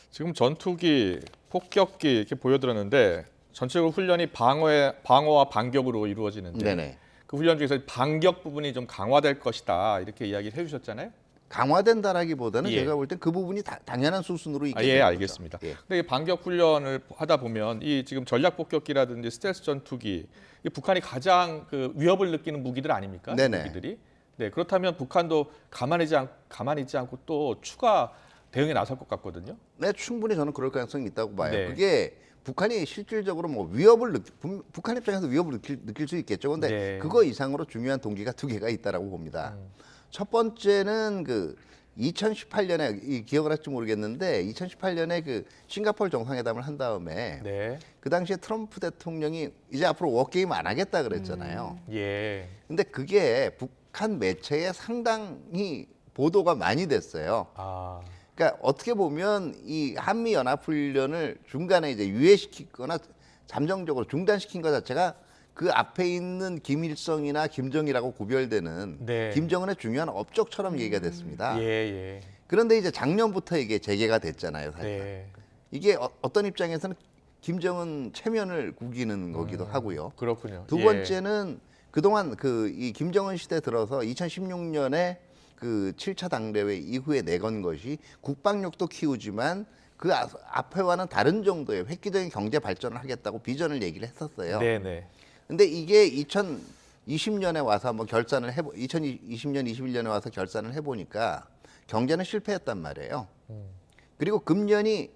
지금 전투기, 폭격기 이렇게 보여드렸는데 전체적으로 훈련이 방어와 반격으로 이루어지는데 네네. 그 훈련 중에서 반격 부분이 좀 강화될 것이다 이렇게 이야기를 해주셨잖아요. 강화된다라기보다는 예. 제가 볼 땐 그 부분이 당연한 수순으로 있게 예, 되는 거죠. 알겠습니다. 예. 근데 이 반격 훈련을 하다 보면 이 지금 전략 폭격기라든지 스텔스 전투기 이 북한이 가장 그 위협을 느끼는 무기들 아닙니까? 네네. 무기들이. 네, 그렇다면 북한도 가만히 있지 않고 또 추가 대응에 나설 것 같거든요. 네, 충분히 저는 그럴 가능성이 있다고 봐요. 네. 그게 북한이 실질적으로 뭐 위협을 북한 입장에서 위협을 느낄 수 있겠죠. 근데 네. 그거 이상으로 중요한 동기가 두 개가 있다라고 봅니다. 첫 번째는 2018년에 이 기억을 할지 모르겠는데 2018년에 그 싱가포르 정상회담을 한 다음에 네. 그 당시에 트럼프 대통령이 이제 앞으로 워게임 안 하겠다 그랬잖아요. 예. 근데 그게 북한 매체에 상당히 보도가 많이 됐어요. 그러니까 어떻게 보면 이 한미 연합 훈련을 중간에 이제 유예시키거나 잠정적으로 중단시킨 것 자체가 그 앞에 있는 김일성이나 김정이라고 구별되는 네. 김정은의 중요한 업적처럼 얘기가 됐습니다. 예. 그런데 이제 작년부터 이게 재개가 됐잖아요, 사실. 네. 이게 어떤 입장에서는 김정은 체면을 구기는 거기도 하고요. 그렇군요. 두 예. 번째는 그동안 이 김정은 시대 들어서 2016년에 그 7차 당대회 이후에 내건 것이 국방력도 키우지만 그 앞에와는 다른 정도의 획기적인 경제 발전을 하겠다고 비전을 얘기를 했었어요. 네네. 근데 이게 2020년에 와서 한번 2020년, 21년에 와서 결산을 해보니까 경제는 실패했단 말이에요. 그리고 금년이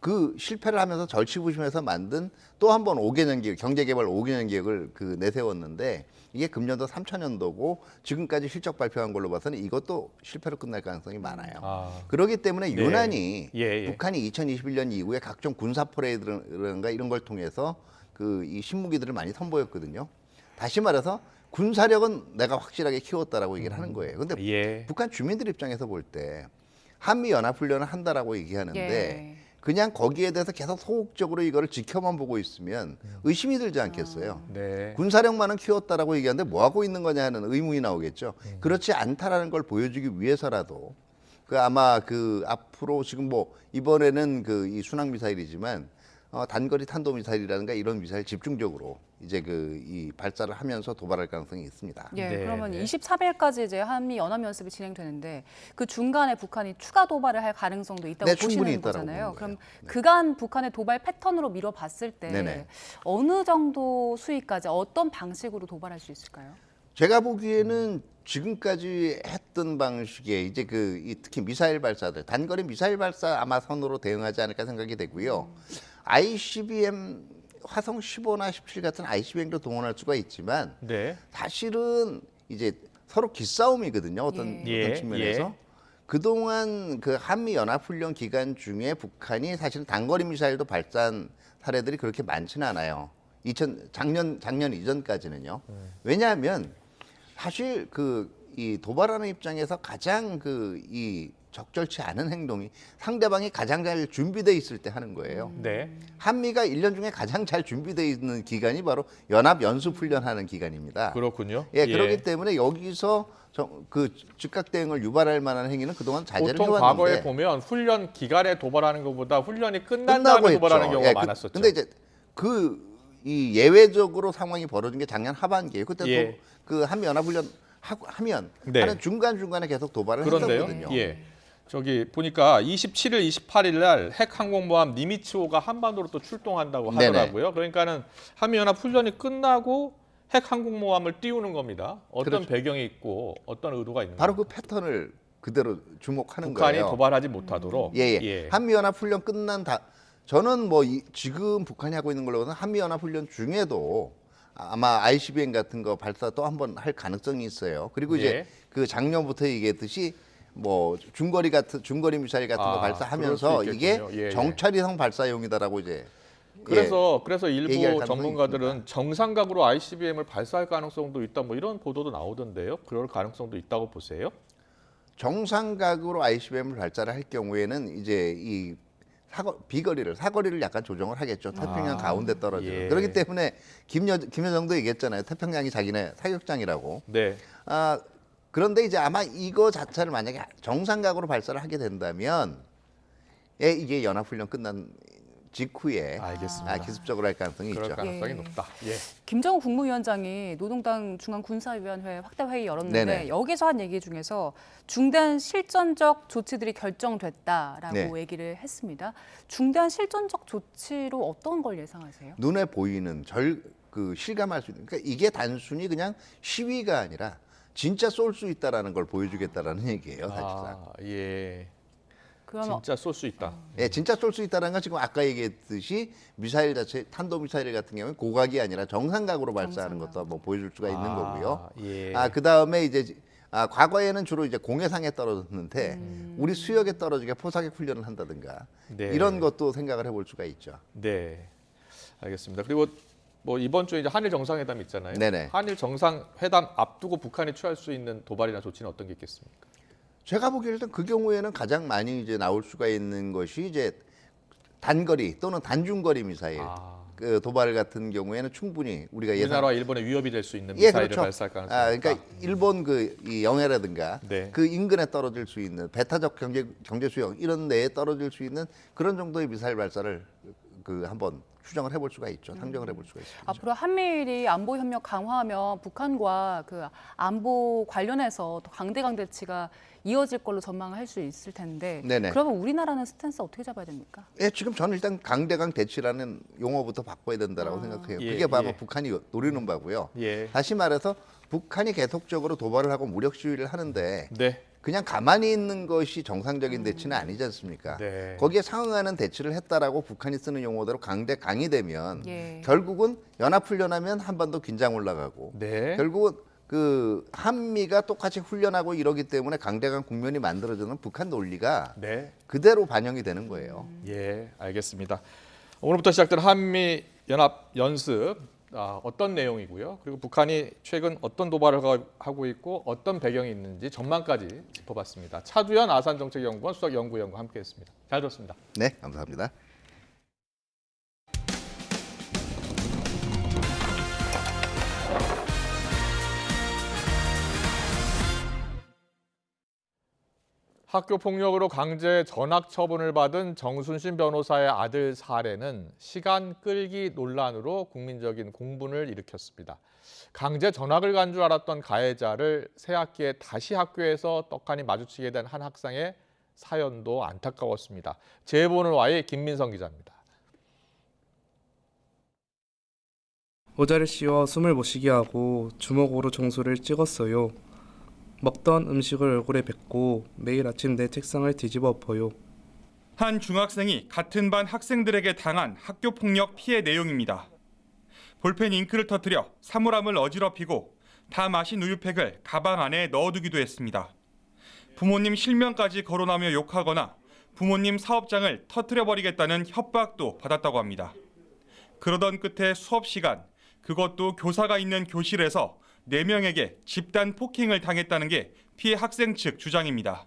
그 실패를 하면서 절치부심해서 만든 또 한 번 5개년 계획, 경제개발 5개년 계획을 내세웠는데 이게 금년도 3천년도고 지금까지 실적 발표한 걸로 봐서는 이것도 실패로 끝날 가능성이 많아요. 그렇기 때문에 네. 유난히 예. 북한이 2021년 이후에 각종 군사 퍼레이드라든가 이런 걸 통해서 이 신무기들을 많이 선보였거든요. 다시 말해서 군사력은 내가 확실하게 키웠다라고 얘기를 하는 거예요. 근데 예. 북한 주민들 입장에서 볼 때 한미 연합훈련을 한다라고 얘기하는데 예. 그냥 거기에 대해서 계속 소극적으로 이거를 지켜만 보고 있으면 의심이 들지 않겠어요. 네. 군사력만은 키웠다라고 얘기하는데 뭐 하고 있는 거냐 하는 의문이 나오겠죠. 그렇지 않다라는 걸 보여주기 위해서라도 아마 앞으로 지금 이번에는 이 순항 미사일이지만 단거리 탄도 미사일이라든가 이런 미사일 집중적으로 이제 이 발사를 하면서 도발할 가능성이 있습니다. 예, 네, 그러면 네. 23일까지 이제 한미 연합 연습이 진행되는데 그 중간에 북한이 추가 도발을 할 가능성도 있다고 네, 충분히 보시는 있다라고 거잖아요. 보는 그럼 거예요. 네. 그간 북한의 도발 패턴으로 미뤄봤을 때 네네. 어느 정도 수위까지 어떤 방식으로 도발할 수 있을까요? 제가 보기에는 지금까지 했던 방식의 이제 특히 미사일 발사들 단거리 미사일 발사 아마 선으로 대응하지 않을까 생각이 되고요. ICBM 화성 15나 17 같은 ICBM도 동원할 수가 있지만 네. 사실은 이제 서로 기싸움이거든요. 어떤 예. 측면에서. 예. 그동안 한미 연합훈련 기간 중에 북한이 사실은 단거리 미사일도 발사한 사례들이 그렇게 많지는 않아요. 작년 이전까지는요. 왜냐하면 사실 이 도발하는 입장에서 가장 이 적절치 않은 행동이 상대방이 가장 잘 준비돼 있을 때 하는 거예요. 네. 한미가 1년 중에 가장 잘 준비돼 있는 기간이 바로 연합 연습 훈련하는 기간입니다. 그렇군요. 예, 그렇기 때문에 여기서 즉각 대응을 유발할 만한 행위는 그동안 자제를 보통 해왔는데 과거에 보면 훈련 기간에 도발하는 것보다 훈련이 끝난 다음에 도발하는 경우가 많았었죠. 근데 이제 이 예외적으로 상황이 벌어진 게 작년 하반기에요. 그때 예. 또 한미 연합 훈련 하면 네. 하는 중간중간에 계속 도발을 그런데요. 했었거든요. 예. 저기 보니까 27일, 28일 날 핵 항공모함 니미츠호가 한반도로 또 출동한다고 하더라고요. 네네. 그러니까는 한미연합 훈련이 끝나고 핵 항공모함을 띄우는 겁니다. 어떤 그렇죠. 배경이 있고 어떤 의도가 있는 바로 거예요? 그 패턴을 그대로 주목하는 북한이 거예요. 도발하지 못하도록. 예. 한미연합 훈련 끝난 저는 지금 북한이 하고 있는 걸로 보면 한미연합 훈련 중에도 아마 ICBM 같은 거 발사 또 한 번 할 가능성이 있어요. 그리고 이제 작년부터 얘기했듯이 중거리 미사일 같은 거 발사하면서 이게 예. 정찰위성 발사용이다라고 이제 그래서 일부 얘기할 가능성이 전문가들은 있습니다. 정상각으로 ICBM을 발사할 가능성도 있다. 이런 보도도 나오던데요. 그럴 가능성도 있다고 보세요? 정상각으로 ICBM을 발사를 할 경우에는 이제 이 사거리를 약간 조정을 하겠죠. 태평양 가운데 떨어지는. 예. 그렇기 때문에 김여정도 얘기했잖아요. 태평양이 자기네 사격장이라고. 네. 그런데 이제 아마 이거 자체를 만약에 정상각으로 발사를 하게 된다면 이게 연합훈련 끝난 직후에 알겠습니다. 기습적으로 할 가능성이 그럴 있죠. 가능성이 높다. 예. 김정은 국무위원장이 노동당 중앙군사위원회 확대 회의 열었는데 네네. 여기서 한 얘기 중에서 중대한 실전적 조치들이 결정됐다라고 네. 얘기를 했습니다. 중대한 실전적 조치로 어떤 걸 예상하세요? 눈에 보이는 실감할 수 있는. 그러니까 이게 단순히 그냥 시위가 아니라 진짜 쏠 수 있다라는 걸 보여주겠다라는 얘기예요, 사실상. 예. 그러면 진짜 쏠 수 있다. 예, 진짜 쏠 수 있다는 건 지금 아까 얘기했듯이 미사일 자체 탄도미사일 같은 경우는 고각이 아니라 정상각으로 발사하는 것도 한번 보여줄 수가 있는 거고요. 예. 그다음에 이제 과거에는 주로 이제 공해상에 떨어졌는데 우리 수역에 떨어지게 포사격 훈련을 한다든가 네. 이런 것도 생각을 해볼 수가 있죠. 네. 알겠습니다. 그리고 이번 주에 이제 한일 정상회담 있잖아요. 네네. 한일 정상회담 앞두고 북한이 취할 수 있는 도발이나 조치는 어떤 게 있겠습니까? 제가 보기에 일단 그 경우에는 가장 많이 이제 나올 수가 있는 것이 이제 단거리 또는 단중거리 미사일. 그 도발 같은 경우에는 충분히 우리가 우리나라와 일본의 위협이 될 수 있는 미사일을 그렇죠. 발사할 가능성이 있다. 그러니까 일본 이 영해라든가 네. 그 인근에 떨어질 수 있는 배타적 경제 수용 이런 데에 떨어질 수 있는 그런 정도의 미사일 발사를 한번 추정을 해볼 수가 있죠. 상정을 해볼 수가 있습니다. 앞으로 한미일이 안보 협력 강화하면 북한과 그 안보 관련해서 또 강대강 대치가 이어질 걸로 전망할 수 있을 텐데 네네. 그러면 우리나라는 스탠스 어떻게 잡아야 됩니까? 예, 지금 저는 일단 강대강 대치라는 용어부터 바꿔야 된다라고 생각해요. 예, 그게 바로 예. 북한이 노리는 바고요. 예. 다시 말해서 북한이 계속적으로 도발을 하고 무력 시위를 하는데 네. 그냥 가만히 있는 것이 정상적인 대치는 아니지 않습니까? 네. 거기에 상응하는 대치를 했다라고 북한이 쓰는 용어대로 강대강이 되면 예. 결국은 연합훈련하면 한반도 긴장 올라가고 네. 결국은 그 한미가 똑같이 훈련하고 이러기 때문에 강대강 국면이 만들어지는 북한 논리가 네. 그대로 반영이 되는 거예요. 예, 알겠습니다. 오늘부터 시작된 한미 연합 연습 어떤 내용이고요? 그리고 북한이 최근 어떤 도발을 하고 있고 어떤 배경이 있는지 전망까지 짚어봤습니다. 차두현 아산정책연구원 수석연구위원과 함께했습니다. 잘 들었습니다. 네, 감사합니다. 학교 폭력으로 강제 전학 처분을 받은 정순신 변호사의 아들 사례는 시간 끌기 논란으로 국민적인 공분을 일으켰습니다. 강제 전학을 간 줄 알았던 가해자를 새 학기에 다시 학교에서 떡하니 마주치게 된 한 학생의 사연도 안타까웠습니다. 제보는 와의 김민성 기자입니다. 모자를 씌워 숨을 못 쉬게 하고 주먹으로 정수를 찍었어요. 먹던 음식을 얼굴에 뱉고 매일 아침 내 책상을 뒤집어 엎어요. 한 중학생이 같은 반 학생들에게 당한 학교 폭력 피해 내용입니다. 볼펜 잉크를 터뜨려 사물함을 어지럽히고 다 마신 우유팩을 가방 안에 넣어두기도 했습니다. 부모님 실명까지 거론하며 욕하거나 부모님 사업장을 터뜨려버리겠다는 협박도 받았다고 합니다. 그러던 끝에 수업 시간, 그것도 교사가 있는 교실에서 4명에게 집단 폭행을 당했다는 게 피해 학생 측 주장입니다.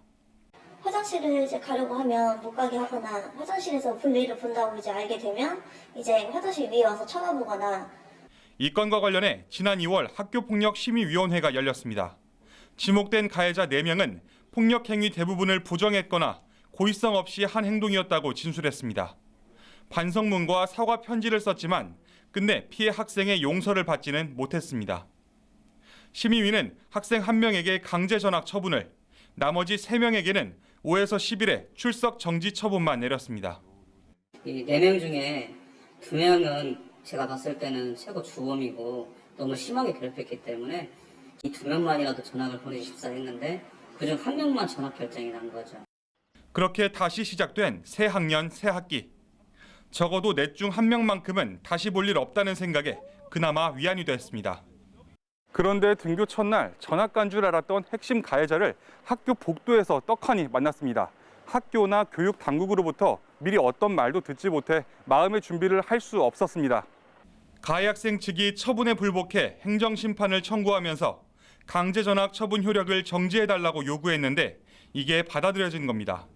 화장실을 이제 가려고 하면 못 가게 하거나 화장실에서 볼일을 본다고 이제 알게 되면 이제 화장실 위에 와서 쳐다보거나. 이 건과 관련해 지난 2월 학교폭력심의위원회가 열렸습니다. 지목된 가해자 4명은 폭력 행위 대부분을 부정했거나 고의성 없이 한 행동이었다고 진술했습니다. 반성문과 사과 편지를 썼지만 끝내 피해 학생의 용서를 받지는 못했습니다. 심의위는 학생 1명에게 강제 전학 처분을, 나머지 3명에게는 5에서 10일의 출석 정지 처분만 내렸습니다. 이 4명 중에 2명은 제가 봤을 때는 최고 주범이고 너무 심하게 괴롭혔기 때문에 이 2명만이라도 전학을 보내주십사 했는데 그중 1명만 전학 결정이 난 거죠. 그렇게 다시 시작된 새 학년 새 학기. 적어도 넷 중 1명만큼은 다시 볼 일 없다는 생각에 그나마 위안이 됐습니다. 그런데 등교 첫날 전학 간 줄 알았던 핵심 가해자를 학교 복도에서 떡하니 만났습니다. 학교나 교육 당국으로부터 미리 어떤 말도 듣지 못해 마음의 준비를 할 수 없었습니다. 가해 학생 측이 처분에 불복해 행정심판을 청구하면서 강제 전학 처분 효력을 정지해달라고 요구했는데 이게 받아들여진 겁니다.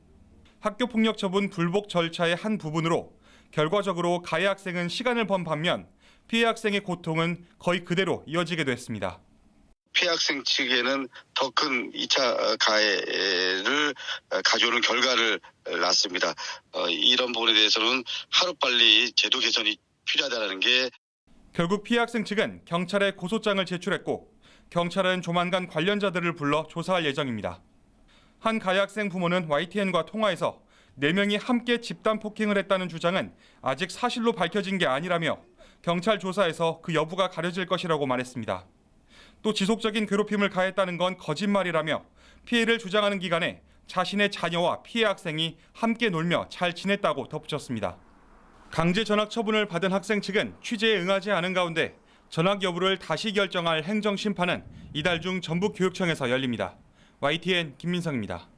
학교폭력 처분 불복 절차의 한 부분으로 결과적으로 가해 학생은 시간을 번 반면 피해 학생의 고통은 거의 그대로 이어지게 됐습니다. 피해 학생 측에는 더 큰 2차 가해를 가져오는 결과를 낳습니다. 이런 부분에 대해서는 하루빨리 제도 개선이 필요하다는 게. 결국 피해 학생 측은 경찰에 고소장을 제출했고 경찰은 조만간 관련자들을 불러 조사할 예정입니다. 한 가해 학생 부모는 YTN과 통화에서 4명이 함께 집단 폭행을 했다는 주장은 아직 사실로 밝혀진 게 아니라며 경찰 조사에서 그 여부가 가려질 것이라고 말했습니다. 또 지속적인 괴롭힘을 가했다는 건 거짓말이라며 피해를 주장하는 기간에 자신의 자녀와 피해 학생이 함께 놀며 잘 지냈다고 덧붙였습니다. 강제 전학 처분을 받은 학생 측은 취재에 응하지 않은 가운데 전학 여부를 다시 결정할 행정심판은 이달 중 전북교육청에서 열립니다. YTN 김민성입니다.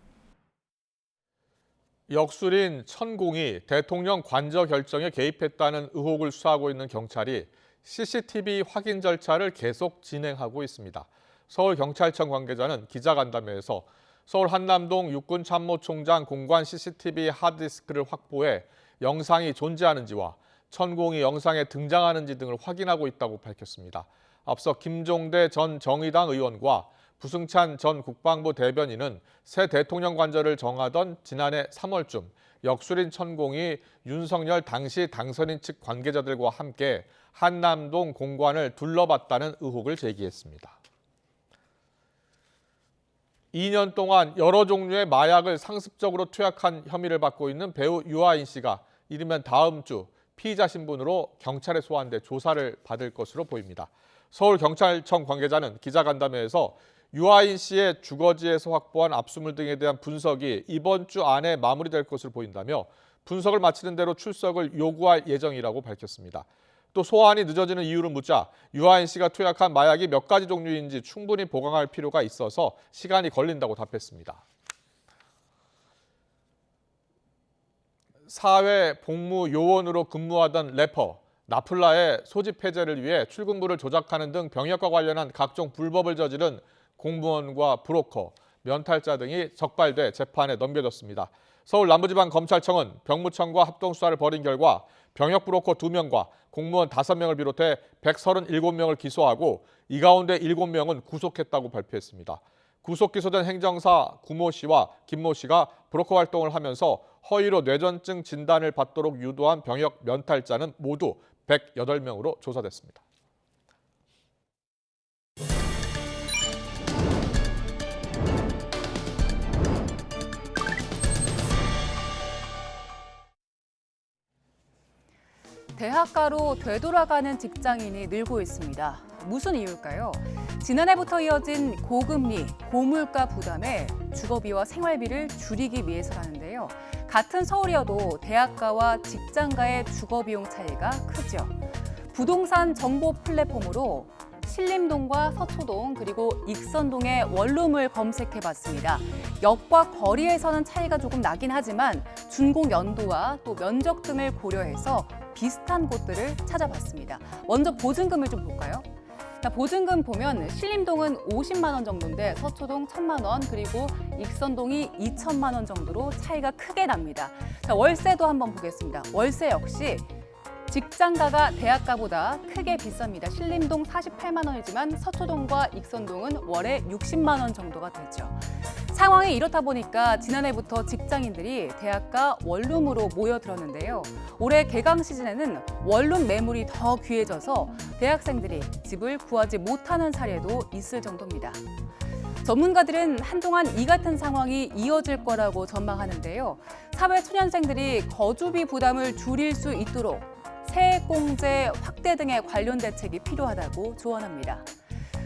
역술인 천공이 대통령 관저 결정에 개입했다는 의혹을 수사하고 있는 경찰이 CCTV 확인 절차를 계속 진행하고 있습니다. 서울경찰청 관계자는 기자간담회에서 서울 한남동 육군참모총장 공관 CCTV 하드디스크를 확보해 영상이 존재하는지와 천공이 영상에 등장하는지 등을 확인하고 있다고 밝혔습니다. 앞서 김종대 전 정의당 의원과 부승찬 전 국방부 대변인은 새 대통령 관절을 정하던 지난해 3월쯤 역술인 천공이 윤석열 당시 당선인 측 관계자들과 함께 한남동 공관을 둘러봤다는 의혹을 제기했습니다. 2년 동안 여러 종류의 마약을 상습적으로 투약한 혐의를 받고 있는 배우 유아인 씨가 이르면 다음 주 피의자 신분으로 경찰에 소환돼 조사를 받을 것으로 보입니다. 서울경찰청 관계자는 기자간담회에서 유아인 씨의 주거지에서 확보한 압수물 등에 대한 분석이 이번 주 안에 마무리될 것으로 보인다며 분석을 마치는 대로 출석을 요구할 예정이라고 밝혔습니다. 또 소환이 늦어지는 이유를 묻자 유아인 씨가 투약한 마약이 몇 가지 종류인지 충분히 보강할 필요가 있어서 시간이 걸린다고 답했습니다. 사회복무요원으로 근무하던 래퍼 나플라의 소집 해제를 위해 출근부를 조작하는 등 병역과 관련한 각종 불법을 저지른 공무원과 브로커, 면탈자 등이 적발돼 재판에 넘겨졌습니다. 서울 남부지방검찰청은 병무청과 합동수사를 벌인 결과 병역 브로커 2명과 공무원 5명을 비롯해 137명을 기소하고 이 가운데 7명은 구속했다고 발표했습니다. 구속 기소된 행정사 구모 씨와 김모 씨가 브로커 활동을 하면서 허위로 뇌전증 진단을 받도록 유도한 병역 면탈자는 모두 108명으로 조사됐습니다. 대학가로 되돌아가는 직장인이 늘고 있습니다. 무슨 이유일까요? 지난해부터 이어진 고금리, 고물가 부담에 주거비와 생활비를 줄이기 위해서라는데요. 같은 서울이어도 대학가와 직장가의 주거비용 차이가 크죠. 부동산 정보 플랫폼으로 신림동과 서초동 그리고 익선동의 원룸을 검색해봤습니다. 역과 거리에서는 차이가 조금 나긴 하지만 준공 연도와 또 면적 등을 고려해서 비슷한 곳들을 찾아봤습니다. 먼저 보증금을 좀 볼까요? 자, 보증금 보면 신림동은 50만 원 정도인데 서초동 1,000만 원 그리고 익선동이 2천만 원 정도로 차이가 크게 납니다. 자, 월세도 한번 보겠습니다. 월세 역시 직장가가 대학가보다 크게 비쌉니다. 신림동 48만 원이지만 서초동과 익선동은 월에 60만 원 정도가 되죠. 상황이 이렇다 보니까 지난해부터 직장인들이 대학가 원룸으로 모여들었는데요. 올해 개강 시즌에는 원룸 매물이 더 귀해져서 대학생들이 집을 구하지 못하는 사례도 있을 정도입니다. 전문가들은 한동안 이 같은 상황이 이어질 거라고 전망하는데요. 사회초년생들이 거주비 부담을 줄일 수 있도록 세액공제 확대 등의 관련 대책이 필요하다고 조언합니다.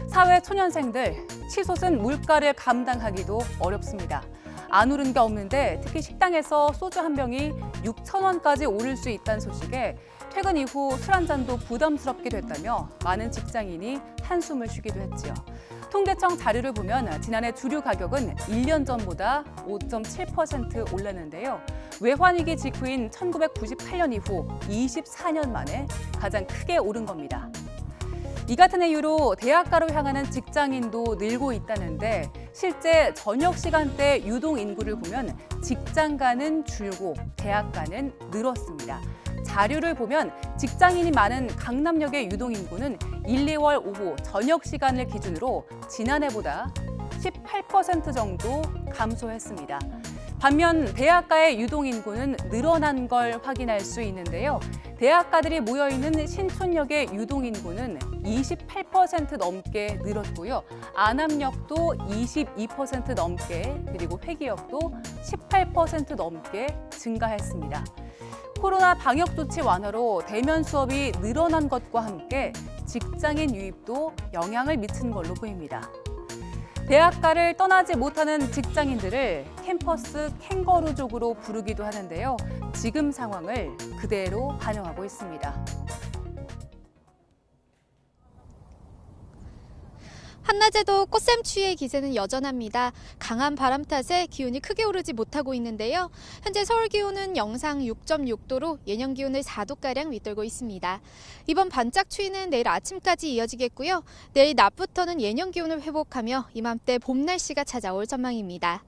사회초년생들, 치솟은 물가를 감당하기도 어렵습니다. 안 오른 게 없는데 특히 식당에서 소주 한 병이 6,000원까지 오를 수 있다는 소식에 퇴근 이후 술 한 잔도 부담스럽게 됐다며 많은 직장인이 한숨을 쉬기도 했지요. 통계청 자료를 보면 지난해 주류 가격은 1년 전보다 5.7% 올랐는데요. 외환위기 직후인 1998년 이후 24년 만에 가장 크게 오른 겁니다. 이 같은 이유로 대학가로 향하는 직장인도 늘고 있다는데 실제 저녁 시간대 유동 인구를 보면 직장가는 줄고 대학가는 늘었습니다. 자료를 보면 직장인이 많은 강남역의 유동 인구는 1, 2월 오후 저녁 시간을 기준으로 지난해보다 18% 정도 감소했습니다. 반면 대학가의 유동 인구는 늘어난 걸 확인할 수 있는데요. 대학가들이 모여있는 신촌역의 유동 인구는 28% 넘게 늘었고요. 안암역도 22% 넘게 그리고 회기역도 18% 넘게 증가했습니다. 코로나 방역 조치 완화로 대면 수업이 늘어난 것과 함께 직장인 유입도 영향을 미친 걸로 보입니다. 대학가를 떠나지 못하는 직장인들을 캠퍼스 캥거루족으로 부르기도 하는데요. 지금 상황을 그대로 반영하고 있습니다. 한낮에도 꽃샘추위의 기세는 여전합니다. 강한 바람 탓에 기온이 크게 오르지 못하고 있는데요. 현재 서울 기온은 영상 6.6도로 예년 기온을 4도가량 밑돌고 있습니다. 이번 반짝 추위는 내일 아침까지 이어지겠고요. 내일 낮부터는 예년 기온을 회복하며 이맘때 봄 날씨가 찾아올 전망입니다.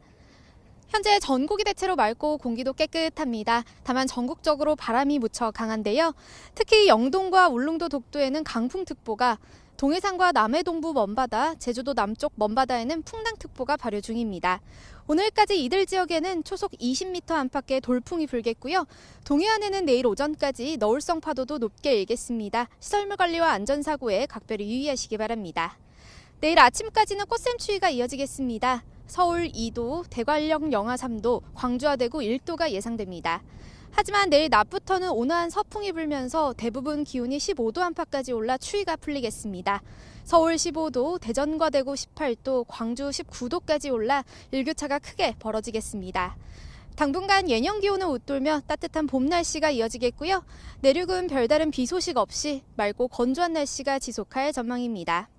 현재 전국이 대체로 맑고 공기도 깨끗합니다. 다만 전국적으로 바람이 무척 강한데요. 특히 영동과 울릉도 독도에는 강풍특보가, 동해상과 남해 동부 먼바다, 제주도 남쪽 먼바다에는 풍랑특보가 발효 중입니다. 오늘까지 이들 지역에는 초속 20m 안팎의 돌풍이 불겠고요. 동해안에는 내일 오전까지 너울성 파도도 높게 일겠습니다. 시설물 관리와 안전사고에 각별히 유의하시기 바랍니다. 내일 아침까지는 꽃샘추위가 이어지겠습니다. 서울 2도, 대관령 영하 3도, 광주와 대구 1도가 예상됩니다. 하지만 내일 낮부터는 온화한 서풍이 불면서 대부분 기온이 15도 안팎까지 올라 추위가 풀리겠습니다. 서울 15도, 대전과 대구 18도, 광주 19도까지 올라 일교차가 크게 벌어지겠습니다. 당분간 예년 기온을 웃돌며 따뜻한 봄 날씨가 이어지겠고요. 내륙은 별다른 비 소식 없이 맑고 건조한 날씨가 지속할 전망입니다.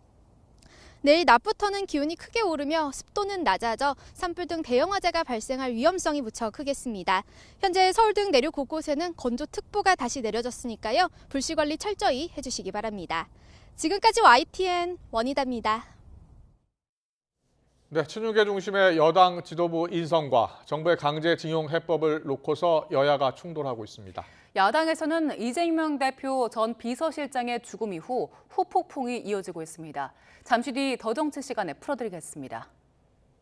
내일 낮부터는 기온이 크게 오르며 습도는 낮아져 산불 등 대형 화재가 발생할 위험성이 무척 크겠습니다. 현재 서울 등 내륙 곳곳에는 건조특보가 다시 내려졌으니까요. 불씨 관리 철저히 해주시기 바랍니다. 지금까지 YTN 원희다입니다. 네, 친윤계 중심의 여당 지도부 인선과 정부의 강제징용 해법을 놓고서 여야가 충돌하고 있습니다. 야당에서는 이재명 대표 전 비서실장의 죽음 이후 후폭풍이 이어지고 있습니다. 잠시 뒤 더 정치 시간에 풀어드리겠습니다.